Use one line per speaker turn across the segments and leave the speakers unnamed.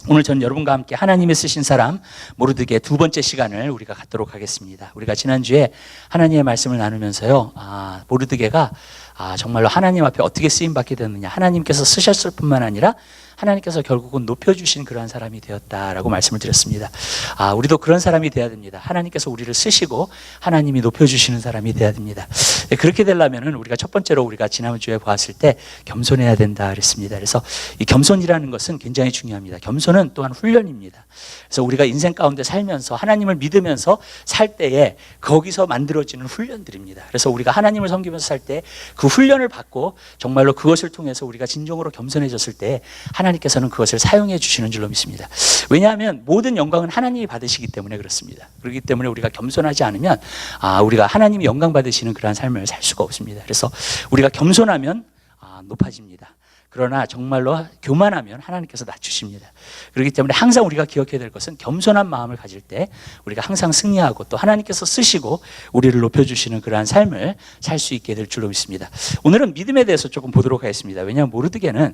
오늘 전 여러분과 함께 하나님이 쓰신 사람 모르드게 두 번째 시간을 우리가 갖도록 하겠습니다. 우리가 지난주에 하나님의 말씀을 나누면서요, 모르드게가 정말로 하나님 앞에 어떻게 쓰임받게 됐느냐, 하나님께서 쓰셨을 뿐만 아니라 하나님께서 결국은 높여주신 그러한 사람이 되었다라고 말씀을 드렸습니다. 우리도 그런 사람이 돼야 됩니다. 하나님께서 우리를 쓰시고 하나님이 높여주시는 사람이 돼야 됩니다. 그렇게 되려면 우리가 첫 번째로 우리가 지난주에 보았을 때 겸손해야 된다 그랬습니다. 그래서 이 겸손이라는 것은 굉장히 중요합니다. 겸손은 또한 훈련입니다. 그래서 우리가 인생 가운데 살면서 하나님을 믿으면서 살 때에 거기서 만들어지는 훈련들입니다. 그래서 우리가 하나님을 섬기면서 살 때 그 훈련을 받고 정말로 그것을 통해서 우리가 진정으로 겸손해졌을 때 하나님께서는 그것을 사용해 주시는 줄로 믿습니다. 왜냐하면 모든 영광은 하나님이 받으시기 때문에 그렇습니다. 그렇기 때문에 우리가 겸손하지 않으면 우리가 하나님이 영광 받으시는 그러한 삶을 살 수가 없습니다. 그래서 우리가 겸손하면 높아집니다. 그러나 정말로 교만하면 하나님께서 낮추십니다. 그렇기 때문에 항상 우리가 기억해야 될 것은 겸손한 마음을 가질 때 우리가 항상 승리하고 또 하나님께서 쓰시고 우리를 높여주시는 그러한 삶을 살 수 있게 될 줄로 믿습니다. 오늘은 믿음에 대해서 조금 보도록 하겠습니다. 왜냐하면 모르드게는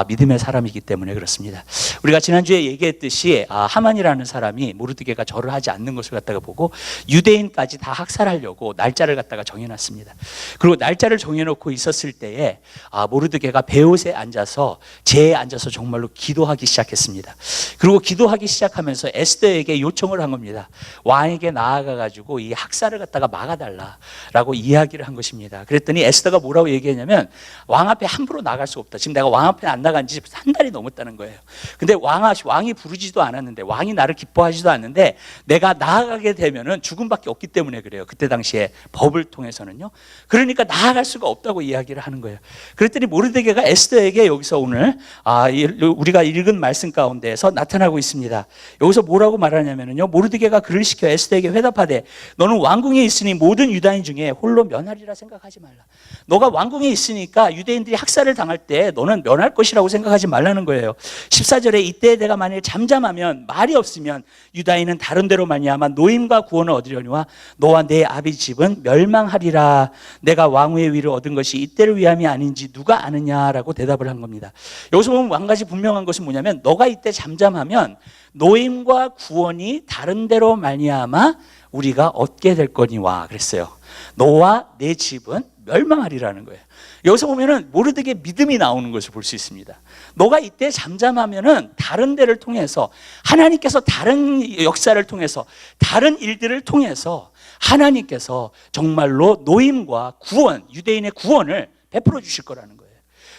믿음의 사람이기 때문에 그렇습니다. 우리가 지난주에 얘기했듯이 하만이라는 사람이 모르드게가 절을 하지 않는 것을 갖다가 보고 유대인까지 다 학살하려고 날짜를 갖다가 정해놨습니다. 그리고 날짜를 정해놓고 있었을 때에 모르드게가 베옷에 앉아서 제에 앉아서 정말로 기도하기 시작했습니다. 그리고 기도하기 시작하면서 에스더에게 요청을 한 겁니다. 왕에게 나아가가지고 이 학살을 갖다가 막아달라라고 이야기를 한 것입니다. 그랬더니 에스더가 뭐라고 얘기했냐면 왕 앞에 함부로 나갈 수 없다. 지금 내가 왕 앞에 안 나간 지 한 달이 넘었다는 거예요. 근데 왕이 부르지도 않았는데, 왕이 나를 기뻐하지도 않는데 내가 나아가게 되면은 죽음밖에 없기 때문에 그래요. 그때 당시에 법을 통해서는요. 그러니까 나아갈 수가 없다고 이야기를 하는 거예요. 그랬더니 모르드게가 에스더에게 여기서 오늘 우리가 읽은 말씀 가운데에서 나타나고 있습니다. 여기서 뭐라고 말하냐면요, 모르드게가 그를 시켜 에스더에게 회답하되 너는 왕궁에 있으니 모든 유다인 중에 홀로 면하리라 생각하지 말라. 너가 왕궁에 있으니까 유대인들이 학살을 당할 때 너는 면할 것이라고 생각하지 말라는 거예요. 14절에 이때 내가 만일 잠잠하면 말이 없으면 유다인은 다른 데로 말미암아 노임과 구원을 얻으려니와 너와 내 아비 집은 멸망하리라. 내가 왕후의 위를 얻은 것이 이때를 위함이 아닌지 누가 아느냐라고 대답을 한 겁니다. 여기서 보면 한 가지 분명한 것은 뭐냐면 너가 이때 잠잠하면 노임과 구원이 다른 데로 말미암아 우리가 얻게 될 거니와 그랬어요. 너와 내 집은 멸망하리라는 거예요. 여기서 보면은 모르드게 믿음이 나오는 것을 볼 수 있습니다. 너가 이때 잠잠하면은 다른 데를 통해서 하나님께서 다른 역사를 통해서 다른 일들을 통해서 하나님께서 정말로 노임과 구원, 유대인의 구원을 베풀어 주실 거라는 거예요.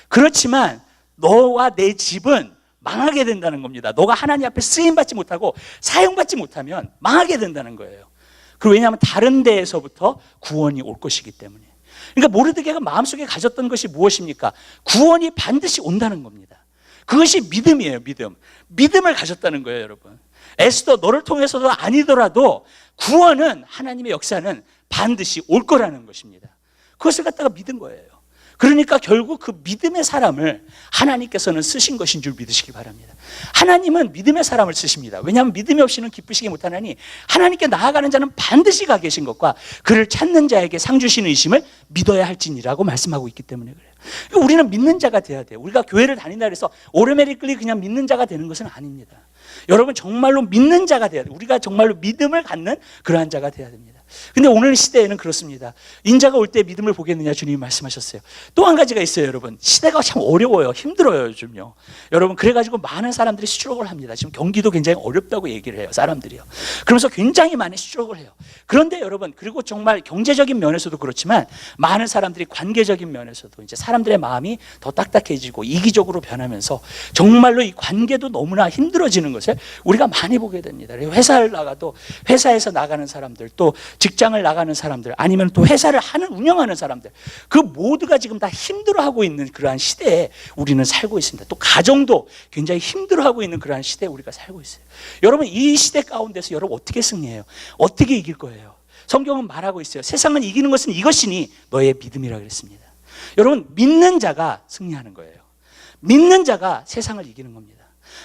그렇지만 너와 내 집은 망하게 된다는 겁니다. 너가 하나님 앞에 쓰임받지 못하고 사용받지 못하면 망하게 된다는 거예요. 그리고 왜냐하면 다른 데에서부터 구원이 올 것이기 때문에. 그러니까 모르드게가 마음속에 가졌던 것이 무엇입니까? 구원이 반드시 온다는 겁니다. 그것이 믿음이에요. 믿음을 가졌다는 거예요, 여러분. 에스더, 너를 통해서도 아니더라도 구원은, 하나님의 역사는 반드시 올 거라는 것입니다. 그것을 갖다가 믿은 거예요. 그러니까 결국 그 믿음의 사람을 하나님께서는 쓰신 것인 줄 믿으시기 바랍니다. 하나님은 믿음의 사람을 쓰십니다. 왜냐하면 믿음이 없이는 기쁘시기 못하나니 하나님께 나아가는 자는 반드시 가 계신 것과 그를 찾는 자에게 상 주시는 이심을 믿어야 할지니라고 말씀하고 있기 때문에 그래요. 그러니까 우리는 믿는 자가 돼야 돼요. 우리가 교회를 다닌다 해서 오르메리클리 그냥 믿는 자가 되는 것은 아닙니다. 여러분 정말로 믿는 자가 돼야 돼요. 우리가 정말로 믿음을 갖는 그러한 자가 돼야 됩니다. 근데 오늘 시대에는 그렇습니다. 인자가 올 때 믿음을 보겠느냐 주님이 말씀하셨어요. 또 한 가지가 있어요, 여러분. 시대가 참 어려워요. 힘들어요, 요즘요. 여러분 그래가지고 많은 사람들이 수주록을 합니다. 지금 경기도 굉장히 어렵다고 얘기를 해요, 사람들이요. 그러면서 굉장히 많이 수주록을 해요. 그런데 여러분, 그리고 정말 경제적인 면에서도 그렇지만 많은 사람들이 관계적인 면에서도 이제 사람들의 마음이 더 딱딱해지고 이기적으로 변하면서 정말로 이 관계도 너무나 힘들어지는 것을 우리가 많이 보게 됩니다. 회사를 나가도 회사에서 나가는 사람들, 또 직장을 나가는 사람들, 아니면 또 회사를 운영하는 사람들, 그 모두가 지금 다 힘들어하고 있는 그러한 시대에 우리는 살고 있습니다. 또 가정도 굉장히 힘들어하고 있는 그러한 시대에 우리가 살고 있어요. 여러분 이 시대 가운데서 여러분 어떻게 승리해요? 어떻게 이길 거예요? 성경은 말하고 있어요. 세상은 이기는 것은 이것이니 너의 믿음이라 그랬습니다. 여러분 믿는 자가 승리하는 거예요. 믿는 자가 세상을 이기는 겁니다.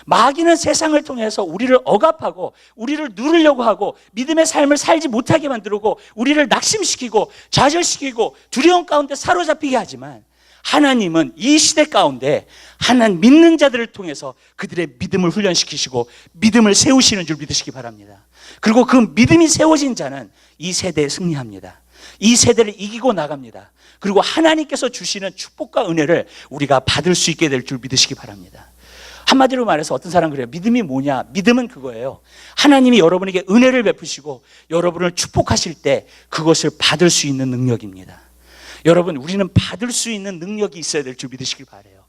마귀는 세상을 통해서 우리를 억압하고 우리를 누르려고 하고 믿음의 삶을 살지 못하게 만들고 우리를 낙심시키고 좌절시키고 두려움 가운데 사로잡히게 하지만 하나님은 이 시대 가운데 하나님 믿는 자들을 통해서 그들의 믿음을 훈련시키시고 믿음을 세우시는 줄 믿으시기 바랍니다. 그리고 그 믿음이 세워진 자는 이 세대에 승리합니다. 이 세대를 이기고 나갑니다. 그리고 하나님께서 주시는 축복과 은혜를 우리가 받을 수 있게 될 줄 믿으시기 바랍니다. 한마디로 말해서 어떤 사람은 그래요. 믿음이 뭐냐? 믿음은 그거예요. 하나님이 여러분에게 은혜를 베푸시고 여러분을 축복하실 때 그것을 받을 수 있는 능력입니다. 여러분, 우리는 받을 수 있는 능력이 있어야 될 줄 믿으시길 바라요.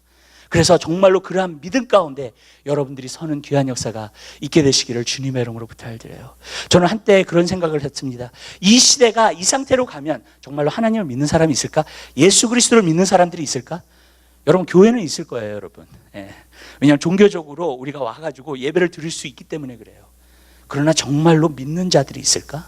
그래서 정말로 그러한 믿음 가운데 여러분들이 서는 귀한 역사가 있게 되시기를 주님의 이름으로 부탁드려요. 저는 한때 그런 생각을 했습니다. 이 시대가 이 상태로 가면 정말로 하나님을 믿는 사람이 있을까? 예수 그리스도를 믿는 사람들이 있을까? 여러분, 교회는 있을 거예요, 여러분. 왜냐하면 종교적으로 우리가 와가지고 예배를 드릴 수 있기 때문에 그래요. 그러나 정말로 믿는 자들이 있을까?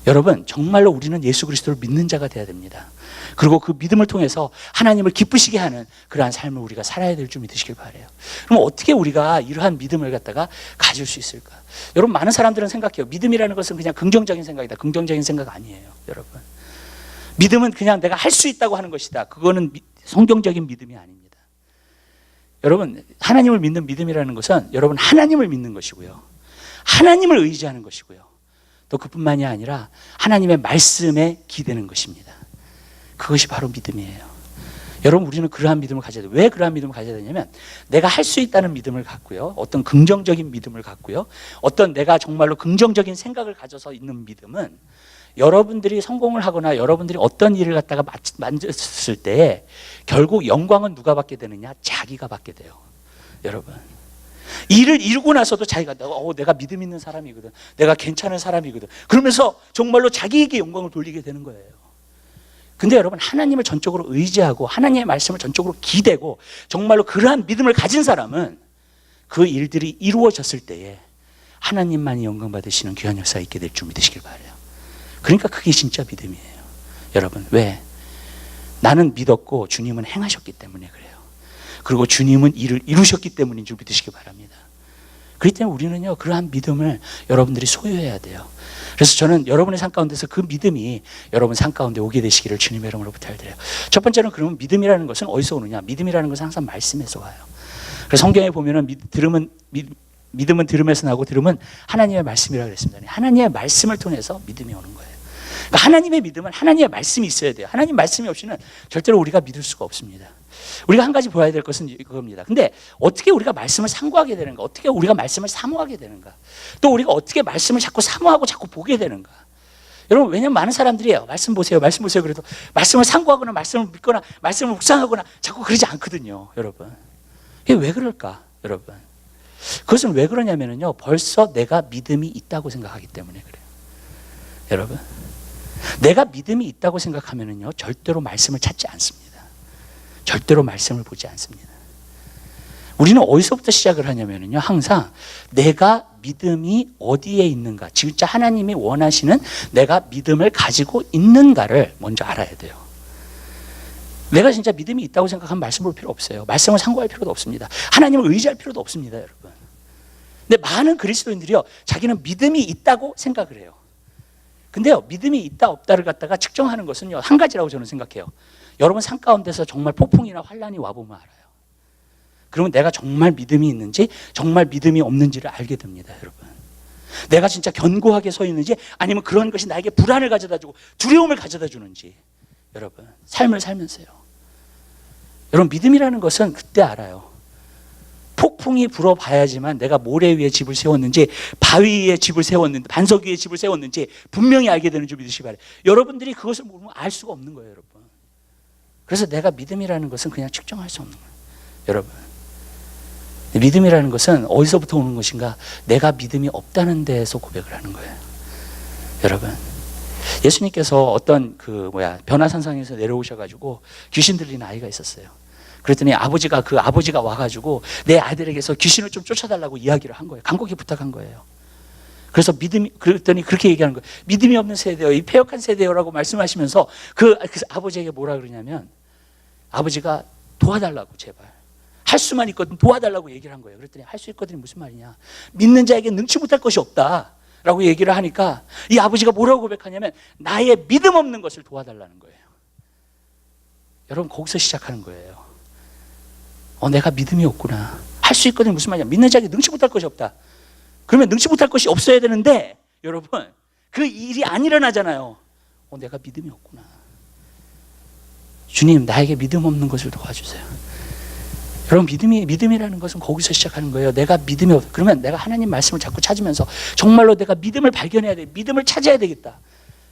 여러분, 정말로 우리는 예수 그리스도를 믿는 자가 되어야 됩니다. 그리고 그 믿음을 통해서 하나님을 기쁘시게 하는 그러한 삶을 우리가 살아야 될 줄 믿으시길 바라요. 그럼 어떻게 우리가 이러한 믿음을 갖다가 가질 수 있을까? 여러분, 많은 사람들은 생각해요. 믿음이라는 것은 그냥 긍정적인 생각이다. 긍정적인 생각 아니에요, 여러분. 믿음은 그냥 내가 할 수 있다고 하는 것이다. 그거는 성경적인 믿음이 아닙니다. 여러분, 하나님을 믿는 믿음이라는 것은 여러분 하나님을 믿는 것이고요, 하나님을 의지하는 것이고요, 또 그뿐만이 아니라 하나님의 말씀에 기대는 것입니다. 그것이 바로 믿음이에요. 여러분, 우리는 그러한 믿음을 가져야 돼요. 왜 그러한 믿음을 가져야 되냐면 내가 할 수 있다는 믿음을 갖고요, 어떤 긍정적인 믿음을 갖고요, 어떤 내가 정말로 긍정적인 생각을 가져서 있는 믿음은 여러분들이 성공을 하거나 여러분들이 어떤 일을 갖다가 만졌을 때 결국 영광은 누가 받게 되느냐? 자기가 받게 돼요. 여러분, 일을 이루고 나서도 자기가 내가 믿음 있는 사람이거든, 내가 괜찮은 사람이거든, 그러면서 정말로 자기에게 영광을 돌리게 되는 거예요. 근데 여러분, 하나님을 전적으로 의지하고 하나님의 말씀을 전적으로 기대고 정말로 그러한 믿음을 가진 사람은 그 일들이 이루어졌을 때에 하나님만이 영광 받으시는 귀한 역사가 있게 될 줄 믿으시길 바라요. 그러니까 그게 진짜 믿음이에요. 여러분, 왜? 나는 믿었고 주님은 행하셨기 때문에 그래요. 그리고 주님은 일을 이루셨기 때문인 줄 믿으시기 바랍니다. 그렇기 때문에 우리는요, 그러한 믿음을 여러분들이 소유해야 돼요. 그래서 저는 여러분의 삶 가운데서 그 믿음이 여러분 삶 가운데 오게 되시기를 주님의 이름으로 부탁드려요. 첫 번째는 그러면 믿음이라는 것은 어디서 오느냐? 믿음이라는 것은 항상 말씀에서 와요. 그래서 성경에 보면은 믿음은 들음에서 나고 들음은 하나님의 말씀이라고 그랬습니다. 하나님의 말씀을 통해서 믿음이 오는 거예요. 그러니까 하나님의 믿음은 하나님의 말씀이 있어야 돼요. 하나님 말씀이 없이는 절대로 우리가 믿을 수가 없습니다. 우리가 한 가지 보아야 될 것은 그겁니다. 근데 어떻게 우리가 말씀을 상고하게 되는가? 어떻게 우리가 말씀을 사모하게 되는가? 또 우리가 어떻게 말씀을 자꾸 사모하고 자꾸 보게 되는가? 여러분, 왜냐면 많은 사람들이 말씀 보세요, 말씀 보세요, 그래도 말씀을 상고하거나 말씀을 믿거나 말씀을 묵상하거나 자꾸 그러지 않거든요, 여러분. 이게 왜 그럴까, 여러분? 그것은 왜 그러냐면요, 벌써 내가 믿음이 있다고 생각하기 때문에 그래요. 여러분, 내가 믿음이 있다고 생각하면요, 절대로 말씀을 찾지 않습니다. 절대로 말씀을 보지 않습니다. 우리는 어디서부터 시작을 하냐면요, 항상 내가 믿음이 어디에 있는가, 진짜 하나님이 원하시는 내가 믿음을 가지고 있는가를 먼저 알아야 돼요. 내가 진짜 믿음이 있다고 생각하면 말씀 볼 필요 없어요. 말씀을 상고할 필요도 없습니다. 하나님을 의지할 필요도 없습니다, 여러분. 근데 많은 그리스도인들이요, 자기는 믿음이 있다고 생각을 해요. 근데요, 믿음이 있다 없다를 갖다가 측정하는 것은요, 한 가지라고 저는 생각해요. 여러분 삶 가운데서 정말 폭풍이나 환란이 와보면 알아요. 그러면 내가 정말 믿음이 있는지 정말 믿음이 없는지를 알게 됩니다, 여러분. 내가 진짜 견고하게 서 있는지 아니면 그런 것이 나에게 불안을 가져다 주고 두려움을 가져다 주는지, 여러분, 삶을 살면서요. 여러분, 믿음이라는 것은 그때 알아요. 폭풍이 불어봐야지만 내가 모래 위에 집을 세웠는지 바위 위에 집을 세웠는지 반석 위에 집을 세웠는지 분명히 알게 되는 줄 믿으시기 바라요. 여러분들이 그것을 모르면 알 수가 없는 거예요, 여러분. 그래서 내가 믿음이라는 것은 그냥 측정할 수 없는 거예요, 여러분. 믿음이라는 것은 어디서부터 오는 것인가? 내가 믿음이 없다는 데에서 고백을 하는 거예요, 여러분. 예수님께서 어떤 변화산상에서 내려오셔가지고 귀신 들린 아이가 있었어요. 그랬더니 그 아버지가 와가지고 내 아들에게서 귀신을 좀 쫓아달라고 이야기를 한 거예요. 간곡히 부탁한 거예요. 그래서 그랬더니 그렇게 얘기하는 거예요. 믿음이 없는 세대요, 이 패역한 세대요라고 말씀하시면서 그 아버지에게 뭐라 그러냐면, 아버지가 도와달라고, 제발 할 수만 있거든 도와달라고 얘기를 한 거예요. 그랬더니 할 수 있거든이 무슨 말이냐, 믿는 자에게 능치 못할 것이 없다 라고 얘기를 하니까 이 아버지가 뭐라고 고백하냐면 나의 믿음 없는 것을 도와달라는 거예요. 여러분 거기서 시작하는 거예요. 내가 믿음이 없구나. 할 수 있거든. 무슨 말이냐. 믿는 자에게 능치 못할 것이 없다. 그러면 능치 못할 것이 없어야 되는데 여러분 그 일이 안 일어나잖아요. 내가 믿음이 없구나. 주님 나에게 믿음 없는 것을 도와주세요. 여러분 믿음이라는 것은 거기서 시작하는 거예요. 내가 믿음이 없. 그러면 내가 하나님 말씀을 자꾸 찾으면서 정말로 내가 믿음을 발견해야 돼. 믿음을 찾아야 되겠다.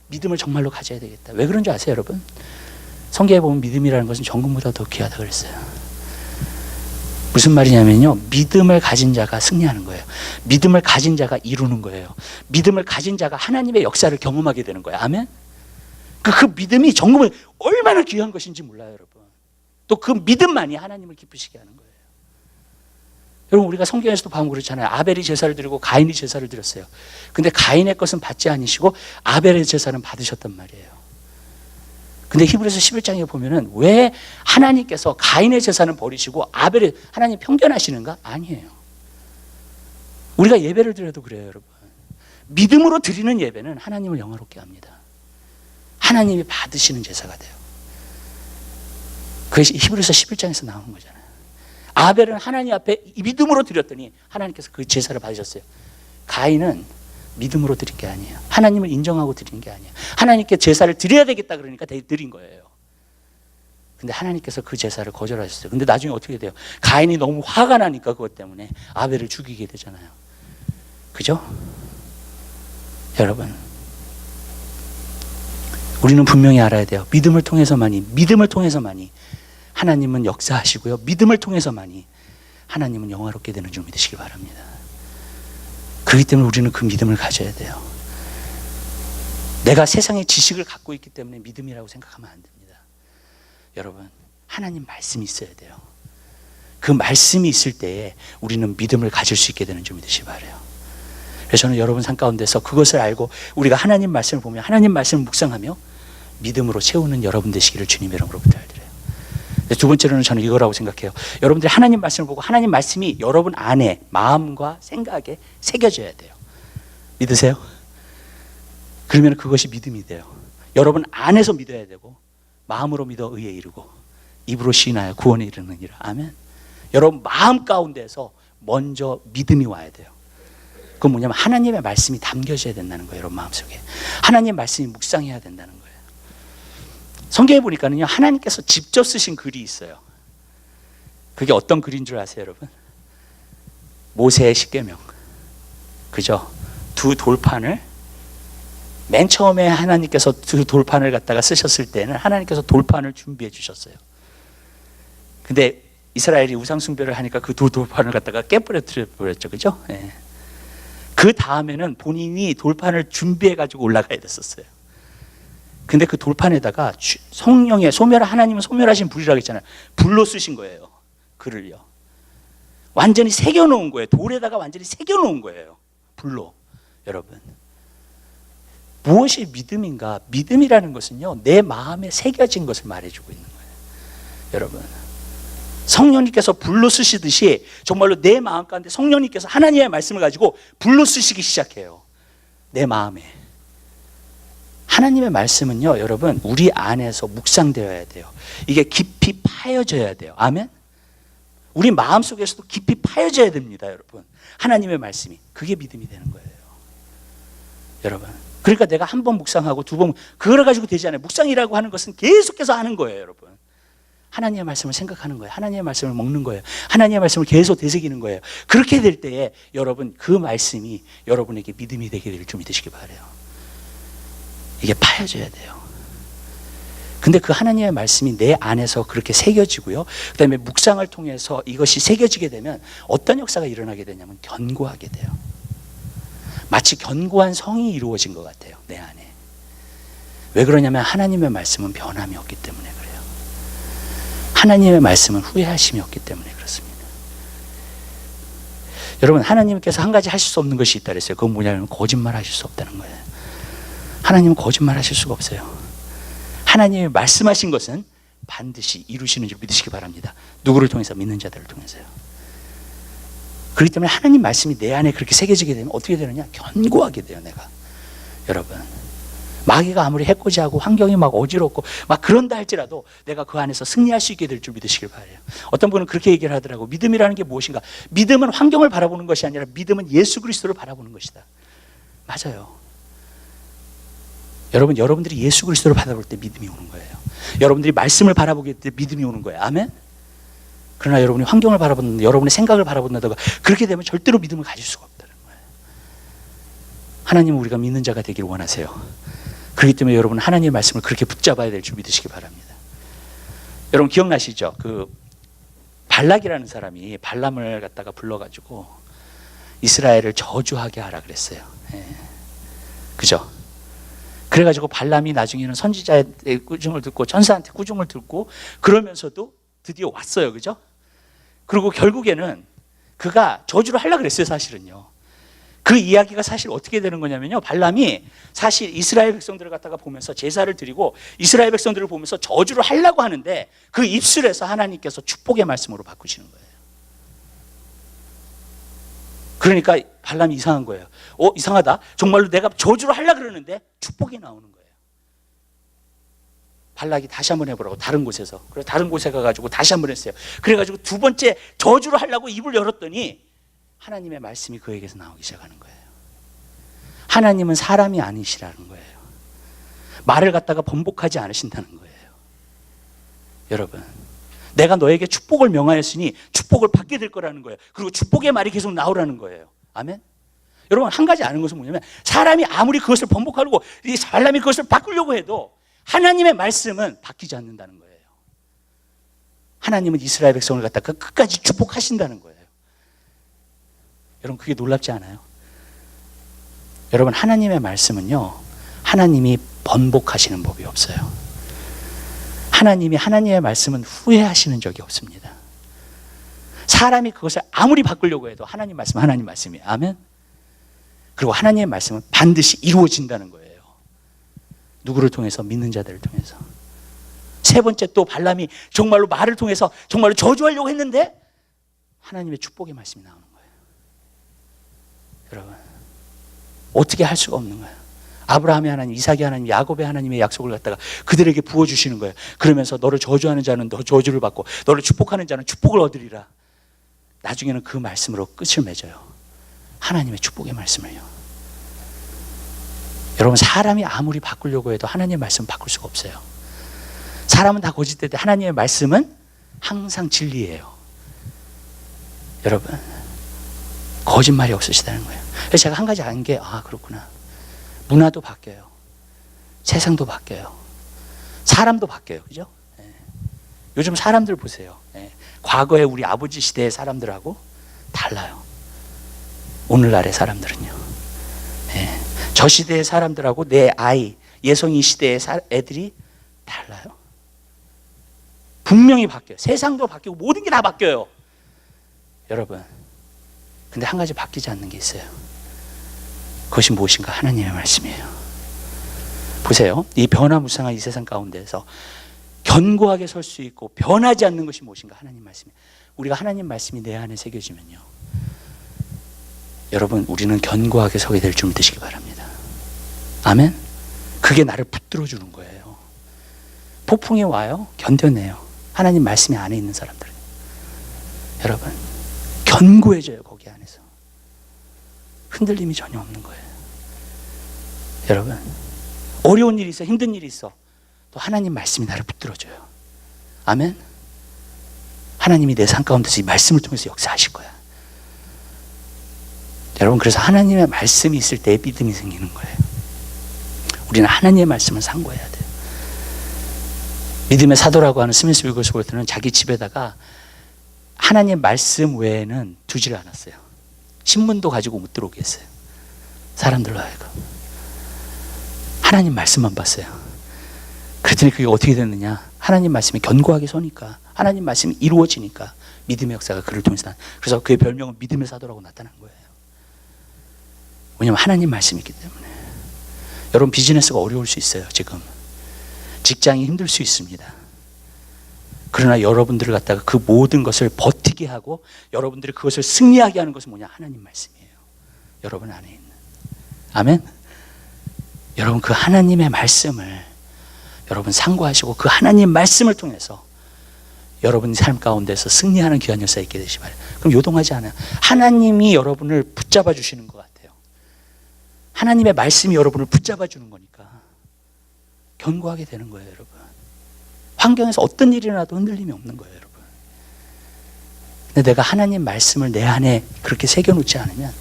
믿음을 정말로 가져야 되겠다. 왜 그런 줄 아세요, 여러분? 성경에 보면 믿음이라는 것은 정금보다 더 귀하다 그랬어요. 무슨 말이냐면요, 믿음을 가진 자가 승리하는 거예요. 믿음을 가진 자가 이루는 거예요. 믿음을 가진 자가 하나님의 역사를 경험하게 되는 거예요. 아멘? 그 믿음이 정말 얼마나 귀한 것인지 몰라요, 여러분. 또 그 믿음만이 하나님을 기쁘시게 하는 거예요. 여러분 우리가 성경에서도 보면 그렇잖아요. 아벨이 제사를 드리고 가인이 제사를 드렸어요. 근데 가인의 것은 받지 않으시고 아벨의 제사는 받으셨단 말이에요. 근데 히브리서 11장에 보면은 왜 하나님께서 가인의 제사는 버리시고 아벨의 하나님 편견하시는가? 아니에요. 우리가 예배를 드려도 그래요, 여러분. 믿음으로 드리는 예배는 하나님을 영화롭게 합니다. 하나님이 받으시는 제사가 돼요. 그것이 히브리서 11장에서 나오는 거잖아요. 아벨은 하나님 앞에 믿음으로 드렸더니 하나님께서 그 제사를 받으셨어요. 가인은 믿음으로 드린 게 아니에요. 하나님을 인정하고 드린 게 아니에요. 하나님께 제사를 드려야 되겠다 그러니까 드린 거예요. 근데 하나님께서 그 제사를 거절하셨어요. 근데 나중에 어떻게 돼요? 가인이 너무 화가 나니까 그것 때문에 아벨을 죽이게 되잖아요. 그죠? 여러분 우리는 분명히 알아야 돼요. 믿음을 통해서만이 하나님은 역사하시고요. 믿음을 통해서만이 하나님은 영화롭게 되는 줄 믿으시기 바랍니다. 그렇기 때문에 우리는 그 믿음을 가져야 돼요. 내가 세상의 지식을 갖고 있기 때문에 믿음이라고 생각하면 안 됩니다. 여러분 하나님 말씀이 있어야 돼요. 그 말씀이 있을 때에 우리는 믿음을 가질 수 있게 되는 줄 믿으시기 바라요. 그래서 저는 여러분 삶 가운데서 그것을 알고 우리가 하나님 말씀을 보며 하나님 말씀을 묵상하며 믿음으로 채우는 여러분 되시기를 주님의 이름으로 부탁드려요. 두 번째로는 저는 이거라고 생각해요. 여러분들이 하나님 말씀을 보고 하나님 말씀이 여러분 안에 마음과 생각에 새겨져야 돼요. 믿으세요? 그러면 그것이 믿음이 돼요. 여러분 안에서 믿어야 되고 마음으로 믿어 의에 이르고 입으로 시인하여 구원에 이르느니라. 아멘. 여러분 마음 가운데서 먼저 믿음이 와야 돼요. 그건 뭐냐면 하나님의 말씀이 담겨져야 된다는 거예요. 여러분 마음속에 하나님의 말씀이 묵상해야 된다는 거예요. 성경에 보니까는요 하나님께서 직접 쓰신 글이 있어요. 그게 어떤 글인 줄 아세요, 여러분? 모세의 십계명. 그죠? 두 돌판을 맨 처음에 하나님께서 두 돌판을 갖다가 쓰셨을 때는 하나님께서 돌판을 준비해 주셨어요. 근데 이스라엘이 우상 숭배를 하니까 그 두 돌판을 갖다가 깨버려 버렸죠, 그죠? 예. 그 다음에는 본인이 돌판을 준비해 가지고 올라가야 됐었어요. 근데 그 돌판에다가 성령의 하나님은 소멸하신 불이라고 했잖아요. 불로 쓰신 거예요. 글을요. 완전히 새겨놓은 거예요. 돌에다가 완전히 새겨놓은 거예요. 불로. 여러분. 무엇이 믿음인가? 믿음이라는 것은요, 내 마음에 새겨진 것을 말해주고 있는 거예요. 여러분. 성령님께서 불로 쓰시듯이 정말로 내 마음 가운데 성령님께서 하나님의 말씀을 가지고 불로 쓰시기 시작해요. 내 마음에. 하나님의 말씀은요, 여러분, 우리 안에서 묵상되어야 돼요. 이게 깊이 파여져야 돼요. 아멘? 우리 마음속에서도 깊이 파여져야 됩니다, 여러분. 하나님의 말씀이. 그게 믿음이 되는 거예요. 여러분. 그러니까 내가 한 번 묵상하고 두 번, 그걸 가지고 되지 않아요. 묵상이라고 하는 것은 계속해서 하는 거예요, 여러분. 하나님의 말씀을 생각하는 거예요. 하나님의 말씀을 먹는 거예요. 하나님의 말씀을 계속 되새기는 거예요. 그렇게 될 때에 여러분, 그 말씀이 여러분에게 믿음이 되게 될 줄 믿으시기 바라요. 이게 파여져야 돼요. 근데 그 하나님의 말씀이 내 안에서 그렇게 새겨지고요. 그 다음에 묵상을 통해서 이것이 새겨지게 되면 어떤 역사가 일어나게 되냐면 견고하게 돼요. 마치 견고한 성이 이루어진 것 같아요. 내 안에. 왜 그러냐면 하나님의 말씀은 변함이 없기 때문에 그래요. 하나님의 말씀은 후회하심이 없기 때문에 그렇습니다. 여러분 하나님께서 한 가지 하실 수 없는 것이 있다 그랬어요. 그건 뭐냐면 거짓말 하실 수 없다는 거예요. 하나님은 거짓말 하실 수가 없어요. 하나님이 말씀하신 것은 반드시 이루시는 줄 믿으시기 바랍니다. 누구를 통해서? 믿는 자들을 통해서요. 그렇기 때문에 하나님 말씀이 내 안에 그렇게 새겨지게 되면 어떻게 되느냐? 견고하게 돼요, 내가. 여러분 마귀가 아무리 해코지하고 환경이 막 어지럽고 막 그런다 할지라도 내가 그 안에서 승리할 수 있게 될 줄 믿으시길 바라요. 어떤 분은 그렇게 얘기를 하더라고. 믿음이라는 게 무엇인가? 믿음은 환경을 바라보는 것이 아니라 믿음은 예수 그리스도를 바라보는 것이다. 맞아요. 여러분들이 예수 그리스도를 바라볼 때 믿음이 오는 거예요. 여러분들이 말씀을 바라보게 될 때 믿음이 오는 거예요. 아멘? 그러나 여러분이 환경을 바라보는, 여러분의 생각을 바라본다든가 그렇게 되면 절대로 믿음을 가질 수가 없다는 거예요. 하나님은 우리가 믿는 자가 되기를 원하세요. 그렇기 때문에 여러분은 하나님의 말씀을 그렇게 붙잡아야 될 줄 믿으시기 바랍니다. 여러분 기억나시죠? 그 발락이라는 사람이 발람을 갖다가 불러가지고 이스라엘을 저주하게 하라 그랬어요. 그죠? 그래가지고 발람이 나중에는 선지자의 꾸중을 듣고 천사한테 꾸중을 듣고 그러면서도 드디어 왔어요. 그죠? 그리고 결국에는 그가 저주를 하려고 그랬어요. 사실은요. 그 이야기가 사실 어떻게 되는 거냐면요, 발람이 사실 이스라엘 백성들을 갖다가 보면서 제사를 드리고 이스라엘 백성들을 보면서 저주를 하려고 하는데 그 입술에서 하나님께서 축복의 말씀으로 바꾸시는 거예요. 그러니까 발람이 이상한 거예요. 이상하다. 정말로 내가 저주를 하려고 그러는데 축복이 나오는 거예요. 발락이 다시 한번 해보라고 다른 곳에서. 그래서 다른 곳에 가가지고 다시 한번 했어요. 그래가지고 두 번째 저주를 하려고 입을 열었더니 하나님의 말씀이 그에게서 나오기 시작하는 거예요. 하나님은 사람이 아니시라는 거예요. 말을 갖다가 번복하지 않으신다는 거예요. 여러분, 내가 너에게 축복을 명하였으니 축복을 받게 될 거라는 거예요. 그리고 축복의 말이 계속 나오라는 거예요. 아멘? 여러분, 한 가지 아는 것은 뭐냐면 사람이 아무리 그것을 번복하려고 이 발람이 그것을 바꾸려고 해도 하나님의 말씀은 바뀌지 않는다는 거예요. 하나님은 이스라엘 백성을 갖다가 끝까지 축복하신다는 거예요. 여러분, 그게 놀랍지 않아요? 여러분, 하나님의 말씀은요, 하나님이 번복하시는 법이 없어요. 하나님의 말씀은 후회하시는 적이 없습니다. 사람이 그것을 아무리 바꾸려고 해도 하나님 말씀은 하나님 말씀이에요. 아멘? 그리고 하나님의 말씀은 반드시 이루어진다는 거예요. 누구를 통해서? 믿는 자들을 통해서. 세 번째, 또 발람이 정말로 말을 통해서 정말로 저주하려고 했는데 하나님의 축복의 말씀이 나오는 거예요. 여러분, 어떻게 할 수가 없는 거예요. 아브라함의 하나님, 이삭의 하나님, 야곱의 하나님의 약속을 갖다가 그들에게 부어주시는 거예요. 그러면서 너를 저주하는 자는 너 저주를 받고 너를 축복하는 자는 축복을 얻으리라. 나중에는 그 말씀으로 끝을 맺어요. 하나님의 축복의 말씀을요. 여러분, 사람이 아무리 바꾸려고 해도 하나님의 말씀은 바꿀 수가 없어요. 사람은 다 거짓되되 하나님의 말씀은 항상 진리예요. 여러분, 거짓말이 없으시다는 거예요. 그래서 제가 한 가지 아는 게, 그렇구나. 문화도 바뀌어요. 세상도 바뀌어요. 사람도 바뀌어요. 그죠? 요즘 사람들 보세요. 과거에 우리 아버지 시대의 사람들하고 달라요. 오늘날의 사람들은요. 저 시대의 사람들하고 내 아이, 예성이 시대의 애들이 달라요. 분명히 바뀌어요. 세상도 바뀌고 모든 게 다 바뀌어요. 여러분, 근데 한 가지 바뀌지 않는 게 있어요. 그것이 무엇인가? 하나님의 말씀이에요. 보세요. 이 변화무쌍한 이 세상 가운데서 견고하게 설 수 있고 변하지 않는 것이 무엇인가? 하나님 말씀이에요. 우리가 하나님 말씀이 내 안에 새겨지면요, 여러분, 우리는 견고하게 서게 될 줄 믿으시기 바랍니다. 아멘? 그게 나를 붙들어 주는 거예요. 폭풍이 와요. 견뎌내요. 하나님 말씀이 안에 있는 사람들은. 여러분, 견고해져요. 거기 안에서. 흔들림이 전혀 없는 거예요. 여러분, 어려운 일이 있어, 힘든 일이 있어, 또 하나님 말씀이 나를 붙들어줘요. 아멘? 하나님이 내 삶 가운데서 이 말씀을 통해서 역사하실 거야. 여러분, 그래서 하나님의 말씀이 있을 때 믿음이 생기는 거예요. 우리는 하나님의 말씀을 상고해야 돼요. 믿음의 사도라고 하는 스미스 위거스월트는 자기 집에다가 하나님의 말씀 외에는 두지를 않았어요. 신문도 가지고 못 들어오게 했어요. 사람들로 하여금 하나님 말씀만 봤어요. 그랬더니 그게 어떻게 됐느냐? 하나님 말씀이 견고하게 서니까, 하나님 말씀이 이루어지니까 믿음의 역사가 그를 통해서, 그래서 그의 별명은 믿음의 사도라고 나타난 거예요. 왜냐하면 하나님 말씀이 있기 때문에. 여러분, 비즈니스가 어려울 수 있어요. 지금 직장이 힘들 수 있습니다. 그러나 여러분들을 갖다가 그 모든 것을 버티게 하고 여러분들이 그것을 승리하게 하는 것은 뭐냐? 하나님 말씀이에요. 여러분 안에 있는. 아멘? 여러분 그 하나님의 말씀을 여러분 상고하시고 그 하나님 말씀을 통해서 여러분 삶 가운데서 승리하는 귀한 역사 있게 되시기 바랍니다. 그럼 요동하지 않아요. 하나님이 여러분을 붙잡아 주시는 것 같아요. 하나님의 말씀이 여러분을 붙잡아 주는 거니까 견고하게 되는 거예요, 여러분. 환경에서 어떤 일이 나도 흔들림이 없는 거예요, 여러분. 근데 내가 하나님 말씀을 내 안에 그렇게 새겨놓지 않으면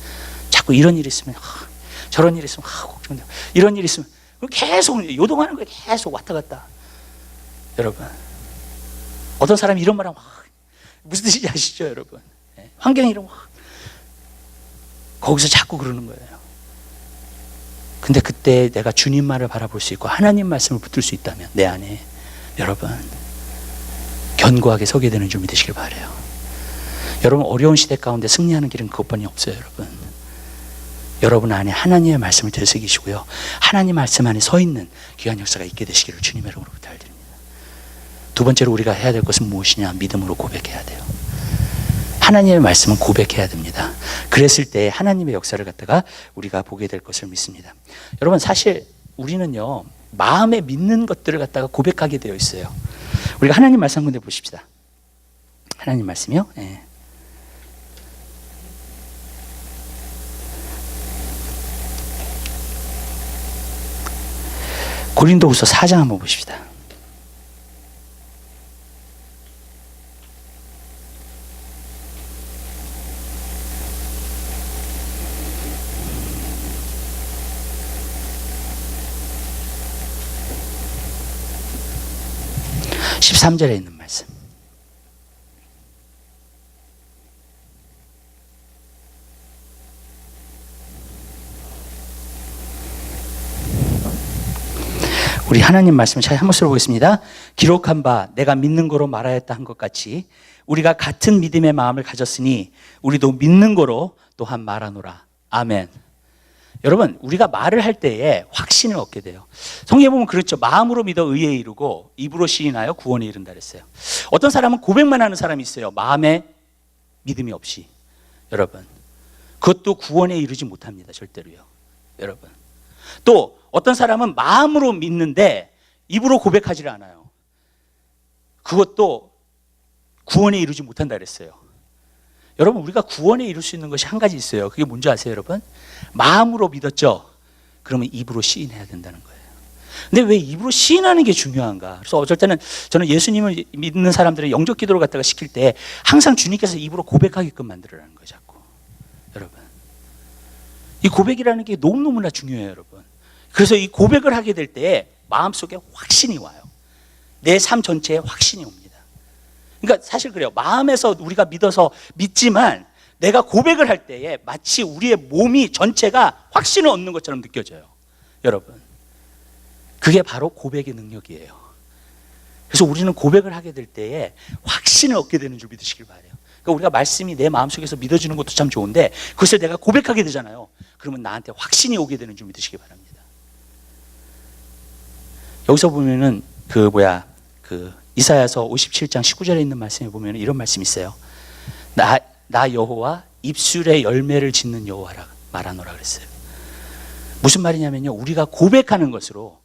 자꾸 이런 일이 있으면 저런 일이 있으면 걱정돼요. 이런 일이 있으면 계속 요동하는 거예요. 계속 왔다 갔다. 여러분, 어떤 사람이 이런 말하면 무슨 뜻인지 아시죠, 여러분? 환경이 이러면 거기서 자꾸 그러는 거예요. 근데 그때 내가 주님만을 바라볼 수 있고 하나님 말씀을 붙들 수 있다면 내 안에 여러분 견고하게 서게 되는 줄 믿으시길 바라요. 여러분 어려운 시대 가운데 승리하는 길은 그것뿐이 없어요, 여러분. 여러분 안에 하나님의 말씀을 되새기시고요, 하나님 말씀 안에 서 있는 귀한 역사가 있게 되시기를 주님의 이름으로 부탁드립니다. 두 번째로 우리가 해야 될 것은 무엇이냐? 믿음으로 고백해야 돼요. 하나님의 말씀은 고백해야 됩니다. 그랬을 때 하나님의 역사를 갖다가 우리가 보게 될 것을 믿습니다. 여러분 사실 우리는요 마음에 믿는 것들을 갖다가 고백하게 되어 있어요. 우리가 하나님 말씀 한 군데 보십시다. 하나님 말씀이요? 네. 고린도후서 4장 한번 보십시다. (13절에) 있는 말씀. 우리 하나님 말씀을 잘 한번 써보겠습니다. 기록한 바 내가 믿는 거로 말하였다 한 것 같이 우리가 같은 믿음의 마음을 가졌으니 우리도 믿는 거로 또한 말하노라. 아멘. 여러분 우리가 말을 할 때에 확신을 얻게 돼요. 성경에 보면 그렇죠. 마음으로 믿어 의에 이르고 입으로 시인하여 구원에 이른다 그랬어요. 어떤 사람은 고백만 하는 사람이 있어요. 마음에 믿음이 없이. 여러분 그것도 구원에 이르지 못합니다. 절대로요. 여러분 또 어떤 사람은 마음으로 믿는데 입으로 고백하지 않아요. 그것도 구원에 이르지 못한다 그랬어요. 여러분 우리가 구원에 이룰 수 있는 것이 한 가지 있어요. 그게 뭔지 아세요, 여러분? 마음으로 믿었죠? 그러면 입으로 시인해야 된다는 거예요. 근데 왜 입으로 시인하는 게 중요한가? 그래서 어쩔 때는 저는 예수님을 믿는 사람들의 영적 기도를 갖다가 시킬 때 항상 주님께서 입으로 고백하게끔 만들어라는 거예요, 자꾸. 여러분 이 고백이라는 게 너무너무나 중요해요, 여러분. 그래서 이 고백을 하게 될 때 마음속에 확신이 와요. 내 삶 전체에 확신이 옵니다. 그러니까 사실 그래요. 마음에서 우리가 믿어서 믿지만 내가 고백을 할 때에 마치 우리의 몸이 전체가 확신을 얻는 것처럼 느껴져요. 여러분 그게 바로 고백의 능력이에요. 그래서 우리는 고백을 하게 될 때에 확신을 얻게 되는 줄 믿으시길 바라요. 그러니까 우리가 말씀이 내 마음속에서 믿어지는 것도 참 좋은데 그것을 내가 고백하게 되잖아요. 그러면 나한테 확신이 오게 되는 줄 믿으시기 바랍니다. 여기서 보면은 이사야서 57장 19절에 있는 말씀에 보면 이런 말씀이 있어요. 나 여호와 입술에 열매를 짓는 여호와라 말하노라 그랬어요. 무슨 말이냐면요, 우리가 고백하는 것으로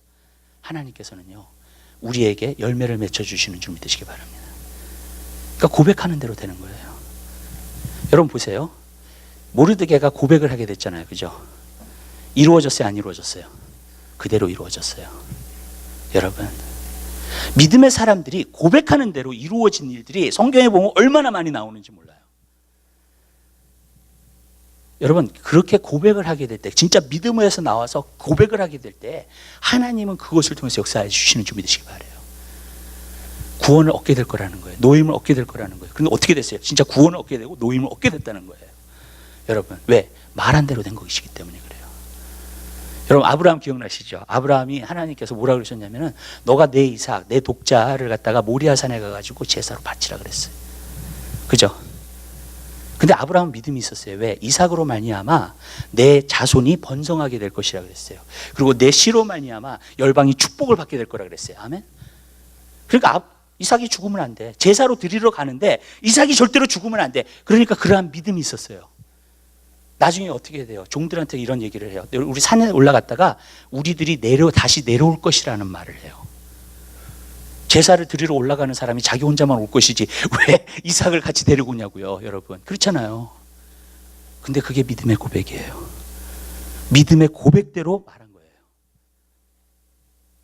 하나님께서는요 우리에게 열매를 맺혀주시는 줄 믿으시기 바랍니다. 그러니까 고백하는 대로 되는 거예요. 여러분 보세요. 모르드게가 고백을 하게 됐잖아요, 그죠? 이루어졌어요, 안 이루어졌어요? 그대로 이루어졌어요. 여러분 믿음의 사람들이 고백하는 대로 이루어진 일들이 성경에 보면 얼마나 많이 나오는지 몰라요. 여러분 그렇게 고백을 하게 될 때, 진짜 믿음에서 나와서 고백을 하게 될 때 하나님은 그것을 통해서 역사해 주시는 줄 믿으시기 바라요. 구원을 얻게 될 거라는 거예요. 노임을 얻게 될 거라는 거예요. 그런데 어떻게 됐어요? 진짜 구원을 얻게 되고 노임을 얻게 됐다는 거예요. 여러분 왜? 말한 대로 된 것이기 때문에 그래요. 여러분 아브라함 기억나시죠? 아브라함이 하나님께서 뭐라 그러셨냐면은 너가 내 이삭, 내 독자를 갖다가 모리아산에 가가지고 제사로 바치라 그랬어요. 그죠? 근데 아브라함은 믿음이 있었어요. 왜? 이삭으로 말미암아 내 자손이 번성하게 될 것이라 그랬어요. 그리고 내 씨로 말미암아 열방이 축복을 받게 될 거라 그랬어요. 아멘. 그러니까 이삭이 죽으면 안 돼. 제사로 드리러 가는데 이삭이 절대로 죽으면 안 돼. 그러니까 그러한 믿음이 있었어요. 나중에 어떻게 돼요? 종들한테 이런 얘기를 해요. 우리 산에 올라갔다가 우리들이 다시 내려올 것이라는 말을 해요. 제사를 드리러 올라가는 사람이 자기 혼자만 올 것이지 왜 이삭을 같이 데리고 오냐고요, 여러분. 그렇잖아요. 근데 그게 믿음의 고백이에요. 믿음의 고백대로 말한 거예요.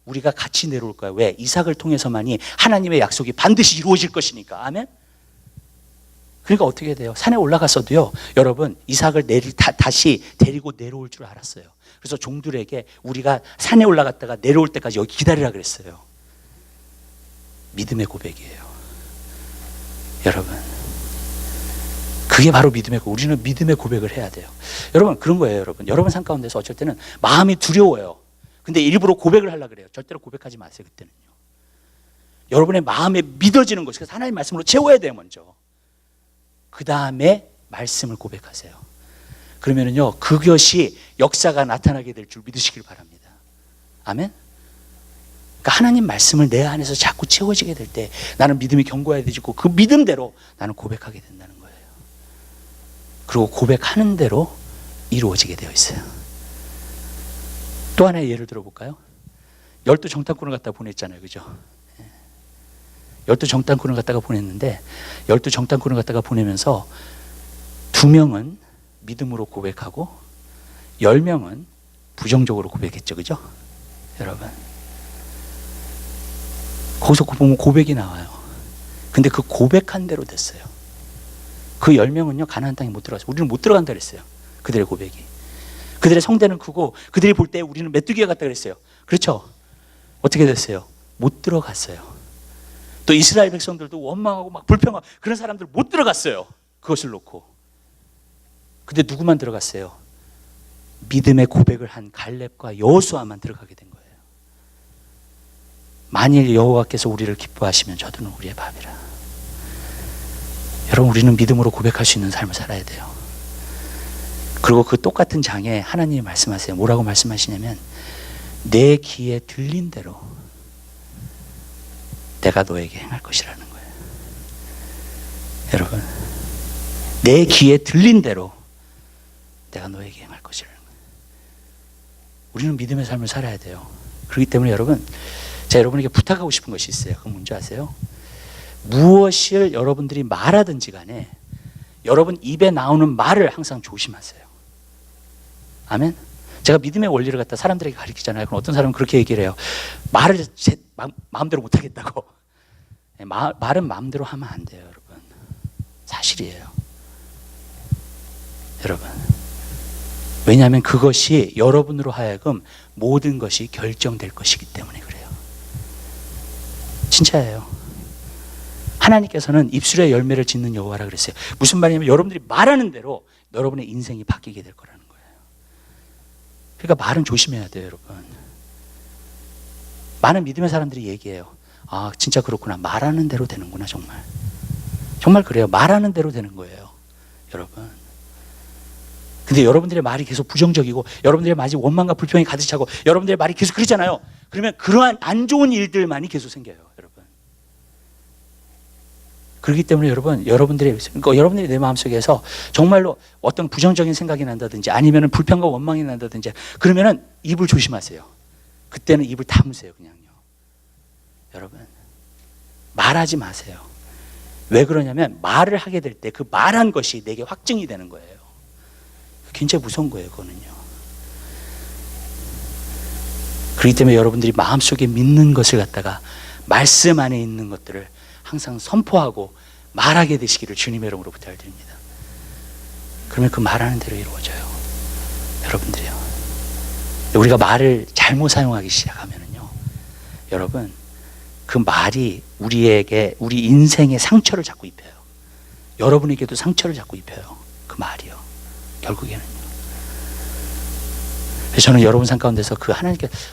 우리가 같이 내려올 거야. 왜? 이삭을 통해서만이 하나님의 약속이 반드시 이루어질 것이니까. 아멘? 그러니까 어떻게 돼요? 산에 올라갔어도요, 여러분, 이삭을 다시 데리고 내려올 줄 알았어요. 그래서 종들에게 우리가 산에 올라갔다가 내려올 때까지 여기 기다리라 그랬어요. 믿음의 고백이에요. 여러분, 그게 바로 믿음의 고백. 우리는 믿음의 고백을 해야 돼요. 여러분, 그런 거예요. 여러분 삶 가운데서 어쩔 때는 마음이 두려워요. 근데 일부러 고백을 하려고 그래요. 절대로 고백하지 마세요. 그때는요, 여러분의 마음에 믿어지는 것이, 그래서 하나님 말씀으로 채워야 돼요. 먼저 그 다음에 말씀을 고백하세요. 그러면은요, 그것이 역사가 나타나게 될 줄 믿으시길 바랍니다. 아멘. 그러니까 하나님 말씀을 내 안에서 자꾸 채워지게 될 때 나는 믿음이 견고해지고 그 믿음대로 나는 고백하게 된다는 거예요. 그리고 고백하는 대로 이루어지게 되어 있어요. 또 하나의 예를 들어볼까요? 12 정탐꾼을 갖다 보냈잖아요, 그죠? 12 정탐꾼을 갖다가 보냈는데 12 정탐꾼을 갖다가 보내면서 2명은 믿음으로 고백하고 10명은 부정적으로 고백했죠, 그죠? 여러분, 거기서 보면 고백이 나와요. 근데 그 고백한 대로 됐어요. 그 10명은요, 가나안 땅에 못 들어갔어요. 우리는 못 들어간다 그랬어요. 그들의 고백이. 그들의 성대는 크고 그들이 볼 때 우리는 메뚜기가 같다 그랬어요. 그렇죠? 어떻게 됐어요? 못 들어갔어요. 또 이스라엘 백성들도 원망하고 막 불평하고 그런 사람들 못 들어갔어요. 그것을 놓고. 근데 누구만 들어갔어요? 믿음의 고백을 한 갈렙과 여호수아만 들어가게 된 거예요. 만일 여호와께서 우리를 기뻐하시면 저도는 우리의 밥이라. 여러분, 우리는 믿음으로 고백할 수 있는 삶을 살아야 돼요. 그리고 그 똑같은 장에 하나님이 말씀하세요. 뭐라고 말씀하시냐면, 내 귀에 들린 대로 내가 너에게 행할 것이라는 거예요. 여러분, 내 귀에 들린 대로 내가 너에게 행할 것이라는 거예요. 우리는 믿음의 삶을 살아야 돼요. 그렇기 때문에 여러분, 제가 여러분에게 부탁하고 싶은 것이 있어요. 그건 뭔지 아세요? 무엇을 여러분들이 말하든지 간에 여러분 입에 나오는 말을 항상 조심하세요. 아멘? 제가 믿음의 원리를 갖다 사람들에게 가르치잖아요. 그럼 어떤 사람은 그렇게 얘기를 해요. 말을 제 마음대로 못하겠다고. 말은 마음대로 하면 안 돼요, 여러분. 사실이에요. 여러분, 왜냐하면 그것이 여러분으로 하여금 모든 것이 결정될 것이기 때문에 그래요. 진짜예요. 하나님께서는 입술의 열매를 짓는 여호와라 그랬어요. 무슨 말이냐면 여러분들이 말하는 대로 여러분의 인생이 바뀌게 될 거라는 거예요. 그러니까 말은 조심해야 돼요, 여러분. 많은 믿음의 사람들이 얘기해요. 아, 진짜 그렇구나. 말하는 대로 되는구나, 정말. 정말 그래요. 말하는 대로 되는 거예요, 여러분. 근데 여러분들의 말이 계속 부정적이고 여러분들의 말이 원망과 불평이 가득 차고 여러분들의 말이 계속 그러잖아요. 그러면 그러한 안 좋은 일들만이 계속 생겨요, 여러분. 그렇기 때문에 여러분들이 내 마음속에서 정말로 어떤 부정적인 생각이 난다든지 아니면 불평과 원망이 난다든지 그러면은 입을 조심하세요. 그때는 입을 다무세요, 그냥요. 여러분, 말하지 마세요. 왜 그러냐면 말을 하게 될 때 그 말한 것이 내게 확증이 되는 거예요. 굉장히 무서운 거예요, 그거는요. 그렇기 때문에 여러분들이 마음속에 믿는 것을 갖다가 말씀 안에 있는 것들을 항상 선포하고 말하게 되시기를 주님의 이름으로 부탁드립니다. 그러면 그 말하는 대로 이루어져요, 여러분들이요. 우리가 말을 잘못 사용하기 시작하면은요, 여러분, 그 말이 우리 인생에 상처를 자꾸 입혀요. 여러분에게도 상처를 자꾸 입혀요, 그 말이요. 결국에는요. 그래서 저는 여러분 삶 가운데서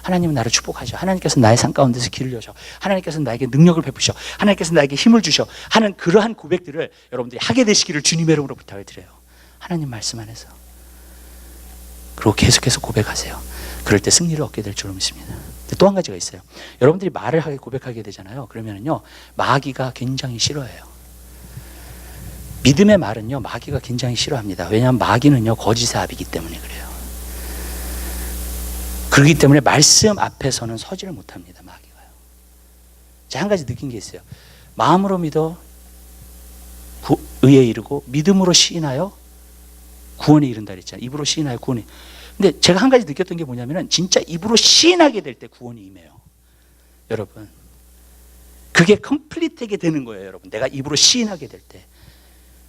하나님은 나를 축복하셔. 하나님께서 나의 삶 가운데서 길을 여셔. 하나님께서 나에게 능력을 베푸셔. 하나님께서 나에게 힘을 주셔. 하는 그러한 고백들을 여러분들이 하게 되시기를 주님의 이름으로 부탁을 드려요. 하나님 말씀 안에서. 그리고 계속해서 고백하세요. 그럴 때 승리를 얻게 될 줄 믿습니다. 또 한 가지가 있어요. 여러분들이 말을 하게 고백하게 되잖아요. 그러면은요, 마귀가 굉장히 싫어해요. 믿음의 말은요, 마귀가 굉장히 싫어합니다. 왜냐하면 마귀는요, 거짓의 아비이기 때문에 그래요. 그렇기 때문에 말씀 앞에서는 서지를 못합니다, 마귀가요. 제가 한 가지 느낀 게 있어요. 마음으로 믿어 의에 이르고 믿음으로 시인하여 구원에 이른다 그랬잖아요. 입으로 시인하여 구원에. 근데 제가 한 가지 느꼈던 게 뭐냐면은 진짜 입으로 시인하게 될 때 구원이 임해요. 여러분, 그게 컴플리트하게 되는 거예요. 여러분, 내가 입으로 시인하게 될 때.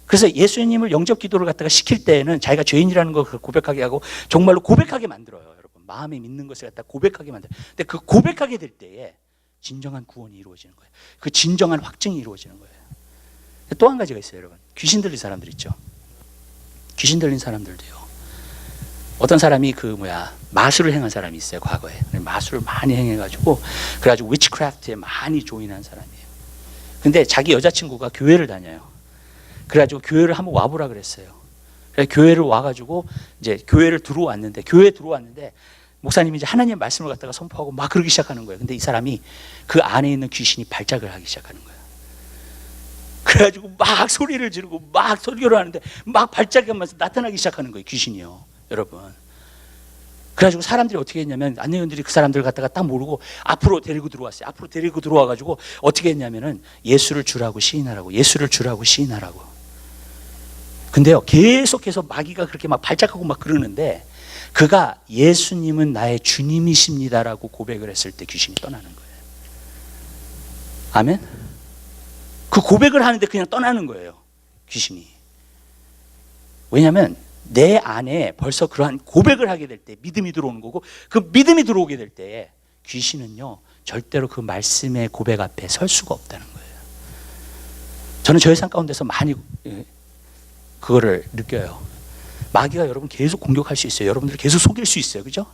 그래서 예수님을 영접 기도를 갖다가 시킬 때에는 자기가 죄인이라는 걸 고백하게 하고 정말로 고백하게 만들어요. 여러분, 마음에 믿는 것을 갖다 고백하게 만들어요. 근데 그 고백하게 될 때에 진정한 구원이 이루어지는 거예요. 그 진정한 확증이 이루어지는 거예요. 또 한 가지가 있어요. 여러분, 귀신 들린 사람들 있죠. 귀신 들린 사람들도요, 어떤 사람이 마술을 행한 사람이 있어요. 과거에 마술을 많이 행해가지고 그래가지고 위치크래프트에 많이 조인한 사람이에요. 근데 자기 여자친구가 교회를 다녀요. 그래가지고 교회를 한번 와보라 그랬어요. 그래서 교회를 와가지고 이제 교회에 들어왔는데 목사님이 이제 하나님의 말씀을 갖다가 선포하고 막 그러기 시작하는 거예요. 근데 이 사람이 그 안에 있는 귀신이 발작을 하기 시작하는 거예요. 그래가지고 막 소리를 지르고 막 설교를 하는데 막 발작이 하면서 나타나기 시작하는 거예요, 귀신이요. 여러분, 그래가지고 사람들이 어떻게 했냐면, 안내원들이 그 사람들을 갖다가 딱 모르고 앞으로 데리고 들어왔어요. 앞으로 데리고 들어와가지고 어떻게 했냐면은 예수를 주라고 시인하라고, 예수를 주라고 시인하라고. 근데요, 계속해서 마귀가 그렇게 막 발작하고 막 그러는데, 그가 예수님은 나의 주님이십니다라고 고백을 했을 때 귀신이 떠나는 거예요. 아멘? 그 고백을 하는데 그냥 떠나는 거예요, 귀신이. 왜냐하면 내 안에 벌써 그러한 고백을 하게 될 때 믿음이 들어오는 거고, 그 믿음이 들어오게 될 때 귀신은요, 절대로 그 말씀의 고백 앞에 설 수가 없다는 거예요. 저는 저의 삶 가운데서 많이 그거를 느껴요. 마귀가 여러분 계속 공격할 수 있어요. 여러분들을 계속 속일 수 있어요. 그죠?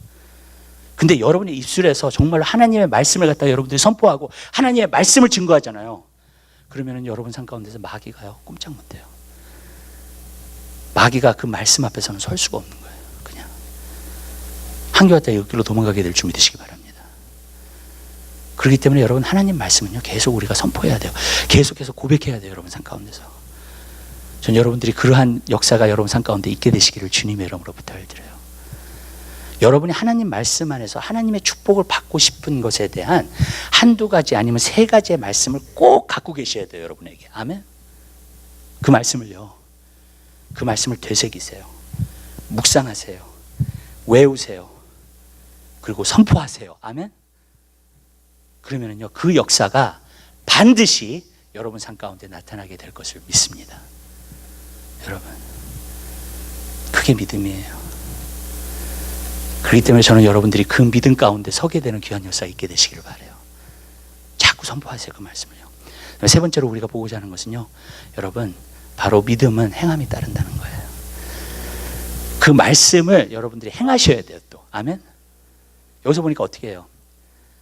근데 여러분의 입술에서 정말로 하나님의 말씀을 갖다가 여러분들이 선포하고 하나님의 말씀을 증거하잖아요. 그러면은 여러분 삶 가운데서 마귀가요, 꼼짝 못해요. 마귀가 그 말씀 앞에서는 설 수가 없는 거예요. 그냥 한결같이 여기로 도망가게 될 줄 믿으시기 바랍니다. 그렇기 때문에 여러분, 하나님 말씀은요, 계속 우리가 선포해야 돼요. 계속해서 고백해야 돼요. 여러분 삶 가운데서. 전 여러분들이 그러한 역사가 여러분 삶 가운데 있게 되시기를 주님의 이름으로 부탁을 드려요. 여러분이 하나님 말씀 안에서 하나님의 축복을 받고 싶은 것에 대한 한두 가지 아니면 세 가지의 말씀을 꼭 갖고 계셔야 돼요. 여러분에게. 아멘. 그 말씀을요, 그 말씀을 되새기세요. 묵상하세요. 외우세요. 그리고 선포하세요. 아멘. 그러면은요, 그 역사가 반드시 여러분 삶 가운데 나타나게 될 것을 믿습니다. 여러분, 그게 믿음이에요. 그렇기 때문에 저는 여러분들이 그 믿음 가운데 서게 되는 귀한 역사가 있게 되시기를 바라요. 자꾸 선포하세요, 그 말씀을요. 세 번째로 우리가 보고자 하는 것은요, 여러분, 바로 믿음은 행함이 따른다는 거예요. 그 말씀을 여러분들이 행하셔야 돼요, 또. 아멘. 여기서 보니까 어떻게 해요?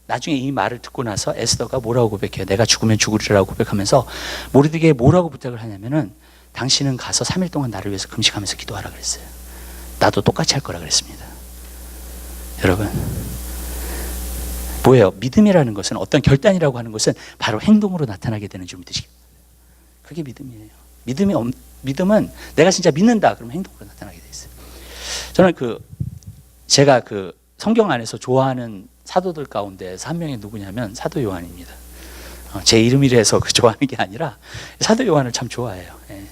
나중에 이 말을 듣고 나서 에스더가 뭐라고 고백해요? 내가 죽으면 죽으리라고 고백하면서 모르드게에 뭐라고 부탁을 하냐면은, 당신은 가서 3일 동안 나를 위해서 금식하면서 기도하라 그랬어요. 나도 똑같이 할 거라 그랬습니다. 여러분, 뭐예요? 믿음이라는 것은, 어떤 결단이라고 하는 것은 바로 행동으로 나타나게 되는 줄 믿으시기 바랍니다. 그게 믿음이에요. 믿음은 내가 진짜 믿는다 그러면 행동으로 나타나게 돼 있어요. 저는 제가 성경 안에서 좋아하는 사도들 가운데서 한 명이 누구냐면 사도 요한입니다. 제 이름이라서 좋아하는 게 아니라 사도 요한을 참 좋아해요. 예.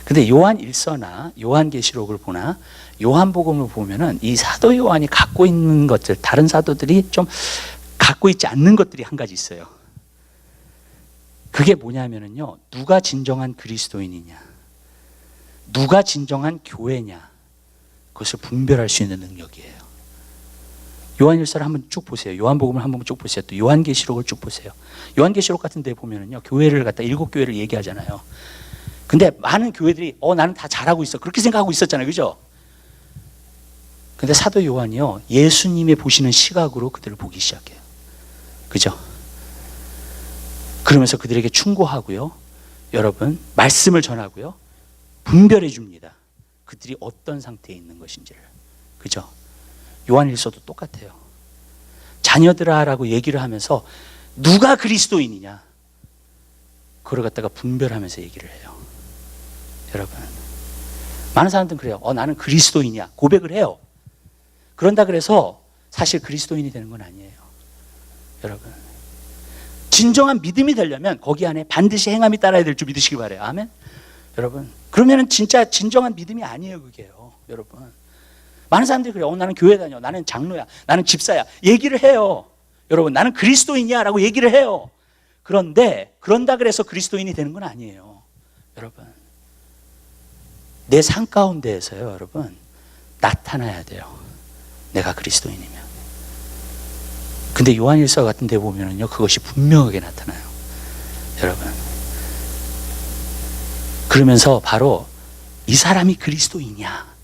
근데 요한 1서나 요한계시록을 보나 요한복음을 보면은 이 사도 요한이 갖고 있는 것들, 다른 사도들이 좀 갖고 있지 않는 것들이 한 가지 있어요. 그게 뭐냐면은요, 누가 진정한 그리스도인이냐, 누가 진정한 교회냐, 그것을 분별할 수 있는 능력이에요. 요한 1서를 한번 쭉 보세요. 요한복음을 한번 쭉 보세요. 또 요한계시록을 쭉 보세요. 요한계시록 같은 데 보면은요, 교회를 갖다 7교회를 얘기하잖아요. 근데 많은 교회들이 나는 다 잘하고 있어, 그렇게 생각하고 있었잖아요. 그죠? 근데 사도 요한이요, 예수님의 보시는 시각으로 그들을 보기 시작해요. 그죠? 그러면서 그들에게 충고하고요, 여러분, 말씀을 전하고요, 분별해 줍니다. 그들이 어떤 상태에 있는 것인지를. 그죠? 요한 1서도 똑같아요. 자녀들아라고 얘기를 하면서 누가 그리스도인이냐, 그걸 갖다가 분별하면서 얘기를 해요. 여러분, 많은 사람들은 그래요. 나는 그리스도인이야. 고백을 해요. 그런다 그래서 사실 그리스도인이 되는 건 아니에요. 여러분, 진정한 믿음이 되려면 거기 안에 반드시 행함이 따라야 될 줄 믿으시기 바래요. 아멘. 여러분, 그러면은 진짜 진정한 믿음이 아니에요, 그게요. 여러분, 많은 사람들이 그래요. 나는 교회 다녀. 나는 장로야. 나는 집사야. 얘기를 해요. 여러분, 나는 그리스도인이야 라고 얘기를 해요. 그런데 그런다 그래서 그리스도인이 되는 건 아니에요. 여러분, 내 삶 가운데에서요, 여러분, 나타나야 돼요. 내가 그리스도인이면. 근데 요한일서 같은 데 보면은요, 그것이 분명하게 나타나요. 여러분, 그러면서 바로 이 사람이 그리스도인이야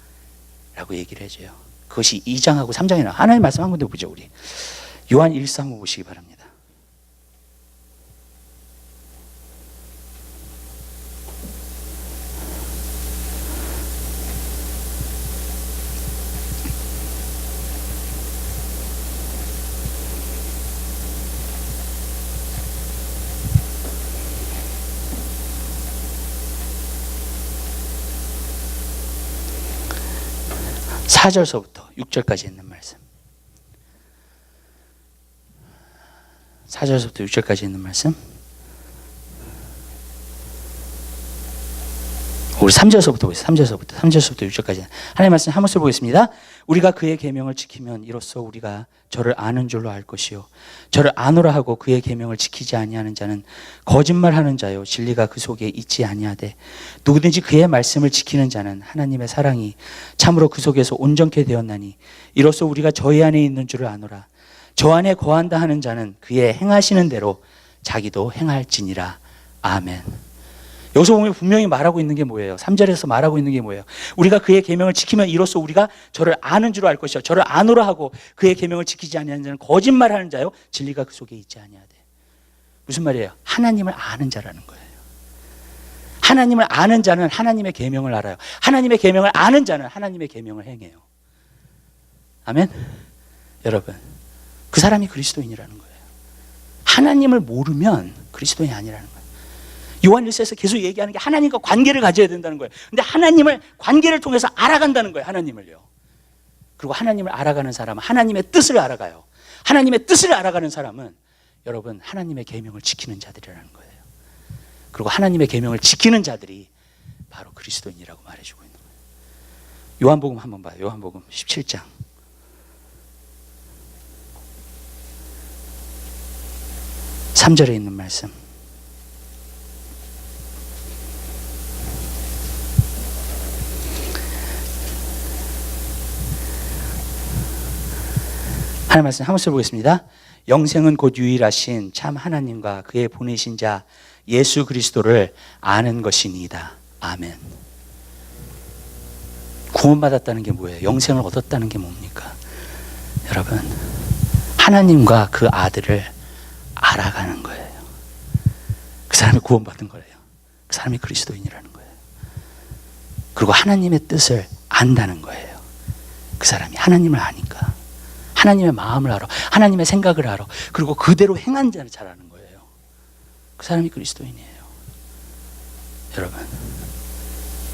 라고 얘기를 해줘요. 그것이 2장하고 3장에 나와요. 하나님 말씀 한 군데 보죠, 우리. 요한 1서 한번 보시기 바랍니다. 사절서부터 6절까지 있는 말씀. 4절서부터 6절까지 있는 말씀. 우리 3절서부터 보겠습니다. 3절서부터 6절까지. 하나님 말씀 한 목소리 보겠습니다. 우리가 그의 계명을 지키면 이로써 우리가 저를 아는 줄로 알 것이요 저를 아노라 하고 그의 계명을 지키지 아니하는 자는 거짓말하는 자요 진리가 그 속에 있지 아니하되 누구든지 그의 말씀을 지키는 자는 하나님의 사랑이 참으로 그 속에서 온전케 되었나니 이로써 우리가 저희 안에 있는 줄을 아노라. 저 안에 거한다 하는 자는 그의 행하시는 대로 자기도 행할지니라. 아멘. 여기서 보면 분명히 말하고 있는 게 뭐예요? 3절에서 말하고 있는 게 뭐예요? 우리가 그의 계명을 지키면 이로써 우리가 저를 아는 줄 알 것이요 저를 아노라 하고 그의 계명을 지키지 아니하는 자는 거짓말하는 자요 진리가 그 속에 있지 아니하되. 무슨 말이에요? 하나님을 아는 자라는 거예요. 하나님을 아는 자는 하나님의 계명을 알아요. 하나님의 계명을 아는 자는 하나님의 계명을 행해요. 아멘. 여러분, 그 사람이 그리스도인이라는 거예요. 하나님을 모르면 그리스도인이 아니라는 거예요. 요한 1서에서 계속 얘기하는 게 하나님과 관계를 가져야 된다는 거예요. 근데 하나님을 관계를 통해서 알아간다는 거예요. 하나님을요. 그리고 하나님을 알아가는 사람은 하나님의 뜻을 알아가요. 하나님의 뜻을 알아가는 사람은 여러분 하나님의 계명을 지키는 자들이라는 거예요. 그리고 하나님의 계명을 지키는 자들이 바로 그리스도인이라고 말해주고 있는 거예요. 요한복음 한번 봐요. 요한복음 17장. (3절에) 있는 말씀. 하나님 말씀 한 목소리 보겠습니다. 영생은 곧 유일하신 참 하나님과 그의 보내신 자 예수 그리스도를 아는 것이니이다. 아멘. 구원받았다는 게 뭐예요? 영생을 얻었다는 게 뭡니까? 여러분, 하나님과 그 아들을 알아가는 거예요. 그 사람이 구원받은 거예요. 그 사람이 그리스도인이라는 거예요. 그리고 하나님의 뜻을 안다는 거예요. 그 사람이 하나님을 아니까. 하나님의 마음을 알아. 하나님의 생각을 알아. 그리고 그대로 행한 자를 잘 아는 거예요. 그 사람이 그리스도인이에요. 여러분,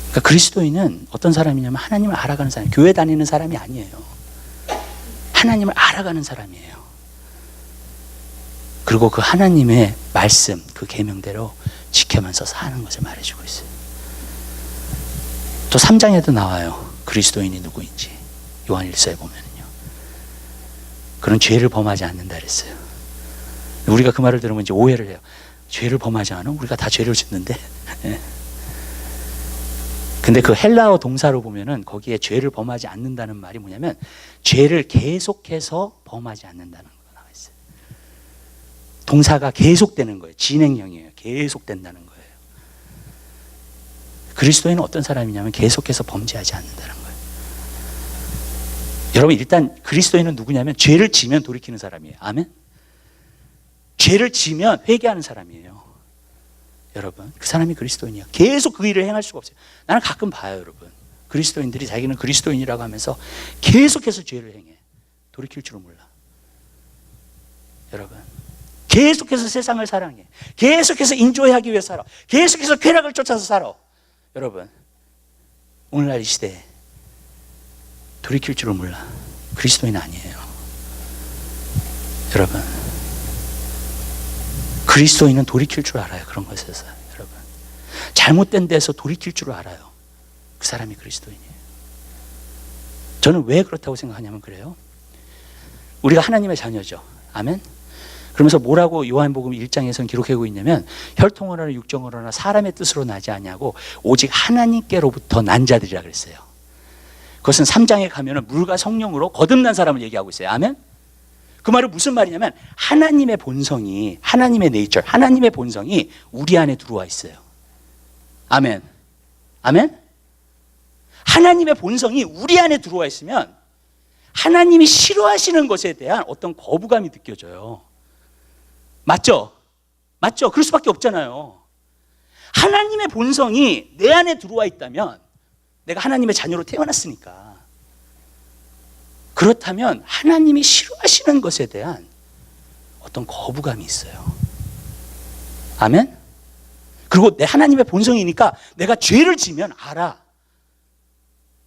그러니까 그리스도인은 어떤 사람이냐면 하나님을 알아가는 사람, 교회 다니는 사람이 아니에요. 하나님을 알아가는 사람이에요. 그리고 그 하나님의 말씀, 그 계명대로 지켜면서 사는 것을 말해주고 있어요. 또 3장에도 나와요. 그리스도인이 누구인지. 요한 1서에 보면은요. 그런 죄를 범하지 않는다 그랬어요. 우리가 그 말을 들으면 이제 오해를 해요. 죄를 범하지 않아? 우리가 다 죄를 짓는데. 근데 그 헬라어 동사로 보면은 거기에 죄를 범하지 않는다는 말이 뭐냐면 죄를 계속해서 범하지 않는다는 거 나와 있어요. 동사가 계속되는 거예요. 진행형이에요. 계속된다는 거예요. 그리스도인은 어떤 사람이냐면 계속해서 범죄하지 않는다는 거예요. 여러분, 일단 그리스도인은 누구냐면 죄를 지면 돌이키는 사람이에요. 아멘. 죄를 지면 회개하는 사람이에요. 여러분, 그 사람이 그리스도인이야. 계속 그 일을 행할 수가 없어요. 나는 가끔 봐요, 여러분. 그리스도인들이 자기는 그리스도인이라고 하면서 계속해서 죄를 행해. 돌이킬 줄은 몰라. 여러분, 계속해서 세상을 사랑해. 계속해서 인조해하기 위해 살아. 계속해서 쾌락을 쫓아서 살아. 여러분, 오늘날 이 시대에 돌이킬 줄을 몰라. 그리스도인 아니에요. 여러분, 그리스도인은 돌이킬 줄 알아요. 그런 것에서. 여러분, 잘못된 데서 돌이킬 줄 알아요. 그 사람이 그리스도인이에요. 저는 왜 그렇다고 생각하냐면 그래요. 우리가 하나님의 자녀죠. 아멘. 그러면서 뭐라고 요한복음 1장에서는 기록하고 있냐면 혈통으로나 육정으로나 사람의 뜻으로 나지 아니하고 오직 하나님께로부터 난 자들이라 그랬어요. 그것은 3장에 가면은 물과 성령으로 거듭난 사람을 얘기하고 있어요. 아멘. 그 말은 무슨 말이냐면 하나님의 본성이, 하나님의 네이처, 하나님의 본성이 우리 안에 들어와 있어요. 아멘. 아멘. 하나님의 본성이 우리 안에 들어와 있으면 하나님이 싫어하시는 것에 대한 어떤 거부감이 느껴져요. 맞죠? 맞죠? 그럴 수밖에 없잖아요. 하나님의 본성이 내 안에 들어와 있다면 내가 하나님의 자녀로 태어났으니까. 그렇다면 하나님이 싫어하시는 것에 대한 어떤 거부감이 있어요. 아멘? 그리고 내 하나님의 본성이니까 내가 죄를 지면 알아.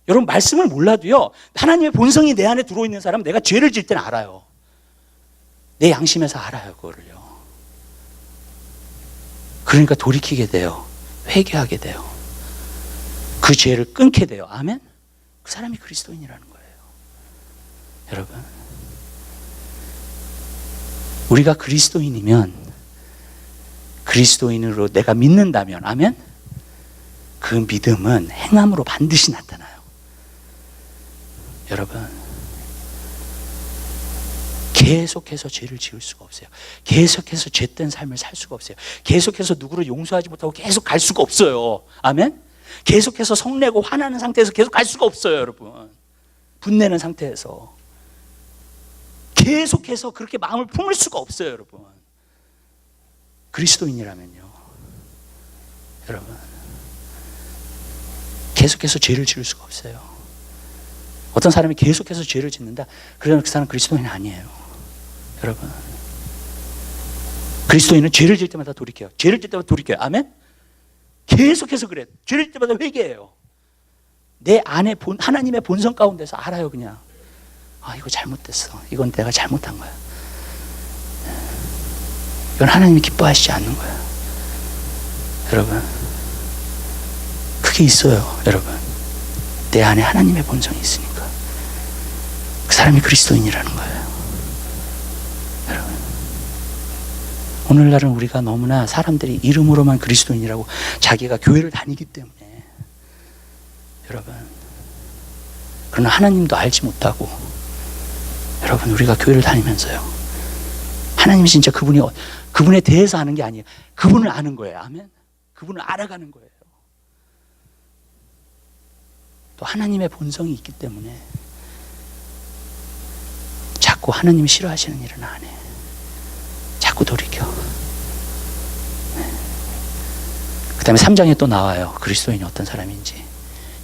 여러분, 말씀을 몰라도요, 하나님의 본성이 내 안에 들어있는 사람은 내가 죄를 질 때는 알아요. 내 양심에서 알아요, 그거를요. 그러니까 돌이키게 돼요. 회개하게 돼요. 그 죄를 끊게 돼요. 아멘? 그 사람이 그리스도인이라는 거예요. 여러분, 우리가 그리스도인이면, 그리스도인으로 내가 믿는다면, 아멘? 그 믿음은 행함으로 반드시 나타나요. 여러분, 계속해서 죄를 지을 수가 없어요. 계속해서 죄된 삶을 살 수가 없어요. 계속해서 누구를 용서하지 못하고 계속 갈 수가 없어요. 아멘? 계속해서 성내고 화나는 상태에서 계속 갈 수가 없어요, 여러분. 분내는 상태에서 계속해서 그렇게 마음을 품을 수가 없어요, 여러분. 그리스도인이라면요, 여러분, 계속해서 죄를 지을 수가 없어요. 어떤 사람이 계속해서 죄를 짓는다, 그러면 그 사람은 그리스도인 아니에요. 여러분, 그리스도인은 죄를 질 때마다 돌이켜요. 죄를 질 때마다 돌이켜요. 아멘? 계속해서 그래. 죄를 질 때마다 회개해요. 내 안에 하나님의 본성 가운데서 알아요. 그냥 이거 잘못됐어. 이건 내가 잘못한 거야. 이건 하나님이 기뻐하시지 않는 거야. 여러분, 그게 있어요. 여러분, 내 안에 하나님의 본성이 있으니까 그 사람이 그리스도인이라는 거예요. 여러분, 오늘날은 우리가 너무나 사람들이 이름으로만 그리스도인이라고 자기가 교회를 다니기 때문에, 여러분, 그러나 하나님도 알지 못하고, 여러분, 우리가 교회를 다니면서요, 하나님이 진짜 그분에 대해서 아는 게 아니에요. 그분을 아는 거예요. 아멘? 그분을 알아가는 거예요. 또 하나님의 본성이 있기 때문에 자꾸 하나님이 싫어하시는 일은 안 해. 자꾸 돌이켜. 그 다음에 3장에 또 나와요. 그리스도인이 어떤 사람인지.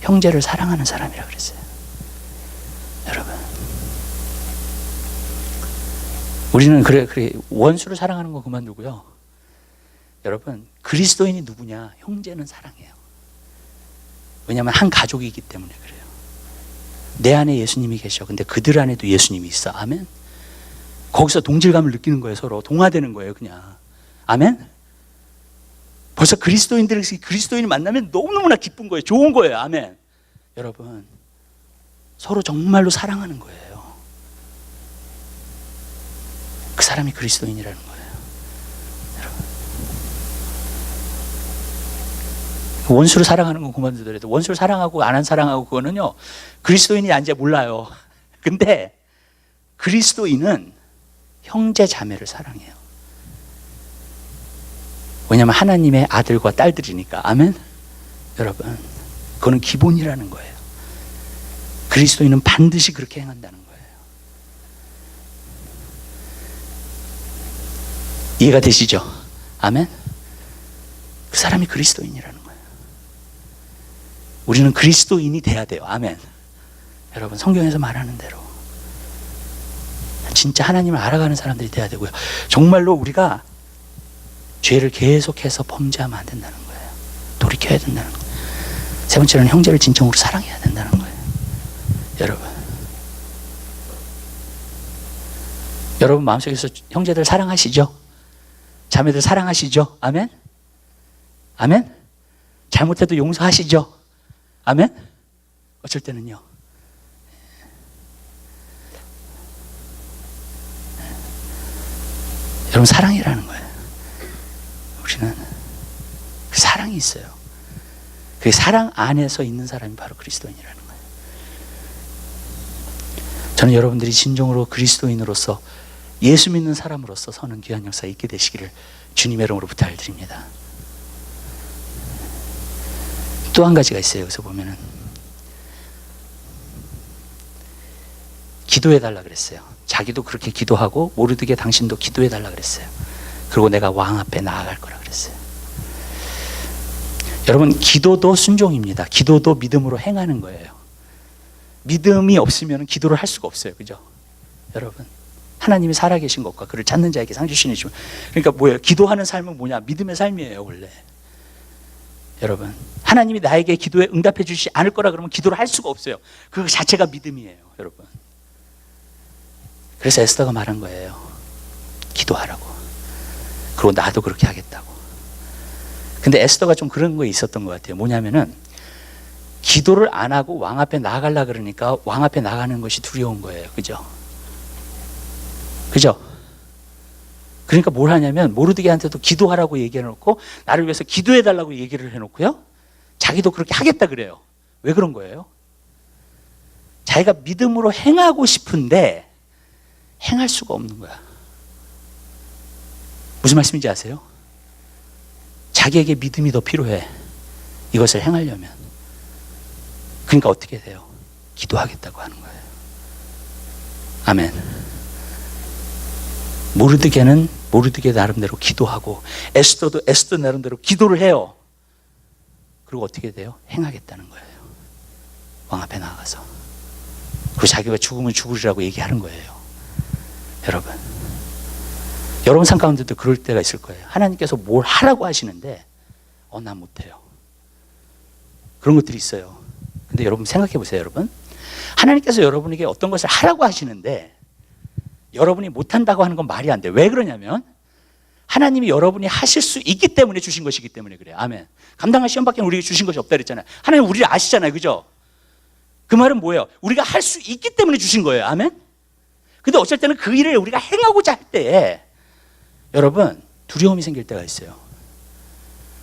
형제를 사랑하는 사람이라 그랬어요. 여러분, 우리는 그래 원수를 사랑하는 거 그만두고요, 여러분, 그리스도인이 누구냐? 형제는 사랑해요. 왜냐하면 한 가족이기 때문에 그래요. 내 안에 예수님이 계셔. 근데 그들 안에도 예수님이 있어. 아멘? 거기서 동질감을 느끼는 거예요. 서로 동화되는 거예요. 그냥. 아멘? 벌써 그리스도인들이 그리스도인을 만나면 너무너무나 기쁜 거예요. 좋은 거예요. 아멘? 여러분, 서로 정말로 사랑하는 거예요. 그 사람이 그리스도인이라는 거예요. 여러분, 원수를 사랑하는 건 그만두더라도 원수를 사랑하고 안 사랑하고 그거는요, 그리스도인이 아닌지 몰라요. 근데 그리스도인은 형제 자매를 사랑해요. 왜냐하면 하나님의 아들과 딸들이니까. 아멘? 여러분, 그거는 기본이라는 거예요. 그리스도인은 반드시 그렇게 행한다는 거예요. 이해가 되시죠? 아멘? 그 사람이 그리스도인이라는 거예요. 우리는 그리스도인이 돼야 돼요. 아멘. 여러분, 성경에서 말하는 대로 진짜 하나님을 알아가는 사람들이 돼야 되고요. 정말로 우리가 죄를 계속해서 범죄하면 안 된다는 거예요. 돌이켜야 된다는 거예요. 세 번째로는 형제를 진정으로 사랑해야 된다는 거예요. 여러분 마음속에서 형제들 사랑하시죠? 자매들 사랑하시죠? 아멘? 아멘? 잘못해도 용서하시죠? 아멘? 어쩔 때는요, 여러분 사랑이라는 거예요. 우리는 그 사랑이 있어요. 그 사랑 안에서 있는 사람이 바로 그리스도인이라는 거예요. 저는 여러분들이 진정으로 그리스도인으로서 예수 믿는 사람으로서 서는 귀한 역사에 있게 되시기를 주님의 이름으로 부탁을 드립니다. 또 한 가지가 있어요. 여기서 보면은 기도해달라 그랬어요. 자기도 그렇게 기도하고 모르드게 당신도 기도해달라 그랬어요. 그리고 내가 왕 앞에 나아갈 거라 그랬어요. 여러분 기도도 순종입니다. 기도도 믿음으로 행하는 거예요. 믿음이 없으면 기도를 할 수가 없어요. 그죠? 여러분 하나님이 살아계신 것과 그를 찾는 자에게 상 주시는 주. 그러니까 뭐예요? 기도하는 삶은 뭐냐? 믿음의 삶이에요. 원래 여러분 하나님이 나에게 기도에 응답해 주시지 않을 거라 그러면 기도를 할 수가 없어요. 그 자체가 믿음이에요. 여러분 그래서 에스더가 말한 거예요. 기도하라고. 그리고 나도 그렇게 하겠다고. 근데 에스더가 좀 그런 거 있었던 것 같아요. 뭐냐면은 기도를 안 하고 왕 앞에 나아가려 그러니까 왕 앞에 나가는 것이 두려운 거예요. 그죠? 그죠? 그러니까 뭘 하냐면 모르드게한테도 기도하라고 얘기해놓고 나를 위해서 기도해달라고 얘기를 해놓고요, 자기도 그렇게 하겠다 그래요. 왜 그런 거예요? 자기가 믿음으로 행하고 싶은데 행할 수가 없는 거야. 무슨 말씀인지 아세요? 자기에게 믿음이 더 필요해. 이것을 행하려면. 그러니까 어떻게 돼요? 기도하겠다고 하는 거예요. 아멘. 모르드게는 모르드게 나름대로 기도하고 에스더도 에스더 나름대로 기도를 해요. 그리고 어떻게 돼요? 행하겠다는 거예요. 왕 앞에 나가서. 그리고 자기가 죽으면 죽으리라고 얘기하는 거예요. 여러분 삶 가운데도 그럴 때가 있을 거예요. 하나님께서 뭘 하라고 하시는데 난 못해요. 그런 것들이 있어요. 근데 여러분 생각해 보세요. 여러분 하나님께서 여러분에게 어떤 것을 하라고 하시는데 여러분이 못한다고 하는 건 말이 안 돼요. 왜 그러냐면 하나님이 여러분이 하실 수 있기 때문에 주신 것이기 때문에 그래요. 아멘. 감당할 시험밖에 우리에게 주신 것이 없다 그랬잖아요. 하나님 우리를 아시잖아요. 그죠? 그 말은 뭐예요? 우리가 할 수 있기 때문에 주신 거예요. 아멘. 근데 어쩔 때는 그 일을 우리가 행하고자 할 때에 여러분 두려움이 생길 때가 있어요.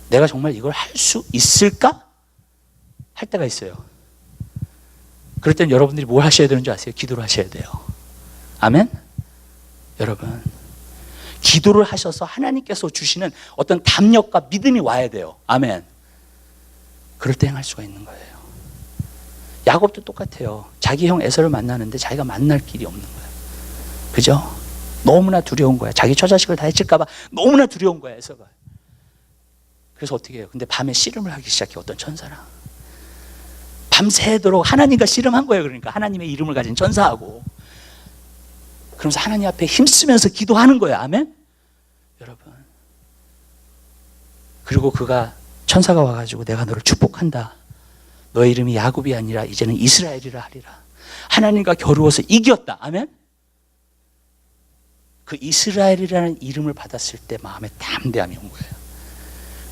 내가 정말 이걸 할 수 있을까? 할 때가 있어요. 그럴 땐 여러분들이 뭘 하셔야 되는 줄 아세요? 기도를 하셔야 돼요. 아멘? 여러분 기도를 하셔서 하나님께서 주시는 어떤 담력과 믿음이 와야 돼요. 아멘. 그럴 때 행할 수가 있는 거예요. 야곱도 똑같아요. 자기 형 에서를 만나는데 자기가 만날 길이 없는 거예요. 그죠? 너무나 두려운 거야. 자기 처자식을 다 해칠까 봐 너무나 두려운 거야, 에서가. 그래서 어떻게 해요? 근데 밤에 씨름을 하기 시작해. 어떤 천사랑 밤새도록 하나님과 씨름한 거예요. 그러니까 하나님의 이름을 가진 천사하고. 그러면서 하나님 앞에 힘쓰면서 기도하는 거예요. 아멘? 여러분 그리고 그가 천사가 와가지고 내가 너를 축복한다. 너의 이름이 야곱이 아니라 이제는 이스라엘이라 하리라. 하나님과 겨루어서 이겼다. 아멘? 그 이스라엘이라는 이름을 받았을 때 마음에 담대함이 온 거예요.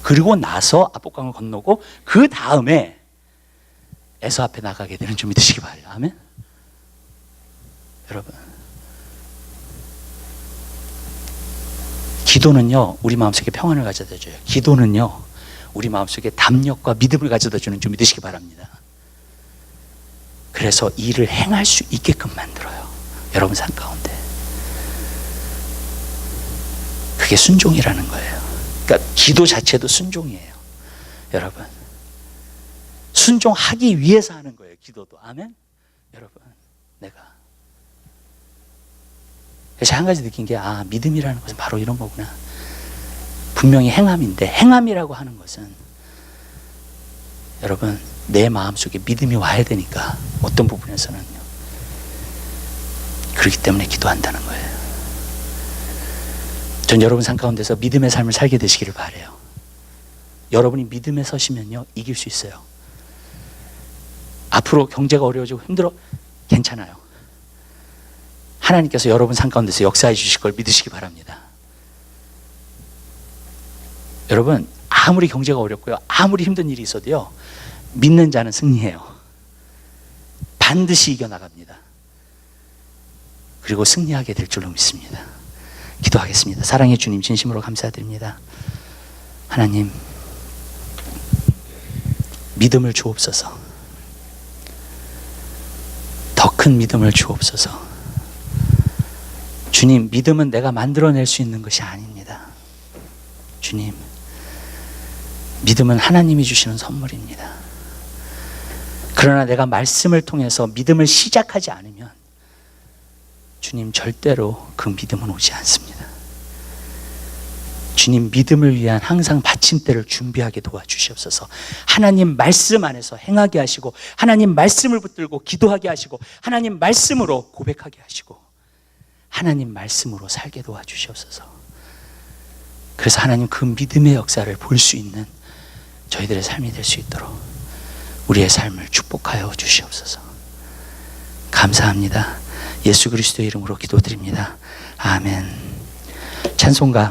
그리고 나서 압록강을 건너고 그 다음에 에서 앞에 나가게 되는 줄 믿으시기 바라요. 아멘? 여러분 기도는요 우리 마음속에 평안을 가져다 줘요. 기도는요 우리 마음속에 담력과 믿음을 가져다 주는 줄 믿으시기 바랍니다. 그래서 일을 행할 수 있게끔 만들어요. 여러분 삶 가운데 그게 순종이라는 거예요. 그러니까 기도 자체도 순종이에요. 여러분 순종하기 위해서 하는 거예요. 기도도. 아멘? 여러분 제가 한 가지 느낀 게 믿음이라는 것은 바로 이런 거구나. 분명히 행함인데 행함이라고 하는 것은 여러분 내 마음속에 믿음이 와야 되니까 어떤 부분에서는요. 그렇기 때문에 기도한다는 거예요. 전 여러분 삶 가운데서 믿음의 삶을 살게 되시기를 바라요. 여러분이 믿음에 서시면요 이길 수 있어요. 앞으로 경제가 어려워지고 힘들어. 괜찮아요. 하나님께서 여러분 삶 가운데서 역사해 주실 걸 믿으시기 바랍니다. 여러분, 아무리 경제가 어렵고요, 아무리 힘든 일이 있어도요, 믿는 자는 승리해요. 반드시 이겨나갑니다. 그리고 승리하게 될 줄로 믿습니다. 기도하겠습니다. 사랑의 주님, 진심으로 감사드립니다. 하나님, 믿음을 주옵소서. 더 큰 믿음을 주옵소서. 주님, 믿음은 내가 만들어낼 수 있는 것이 아닙니다. 주님, 믿음은 하나님이 주시는 선물입니다. 그러나 내가 말씀을 통해서 믿음을 시작하지 않으면 주님, 절대로 그 믿음은 오지 않습니다. 주님, 믿음을 위한 항상 받침대를 준비하게 도와주시옵소서. 하나님 말씀 안에서 행하게 하시고, 하나님 말씀을 붙들고 기도하게 하시고, 하나님 말씀으로 고백하게 하시고, 하나님 말씀으로 살게 도와주시옵소서. 그래서 하나님 그 믿음의 역사를 볼 수 있는 저희들의 삶이 될 수 있도록 우리의 삶을 축복하여 주시옵소서. 감사합니다. 예수 그리스도의 이름으로 기도드립니다. 아멘. 찬송가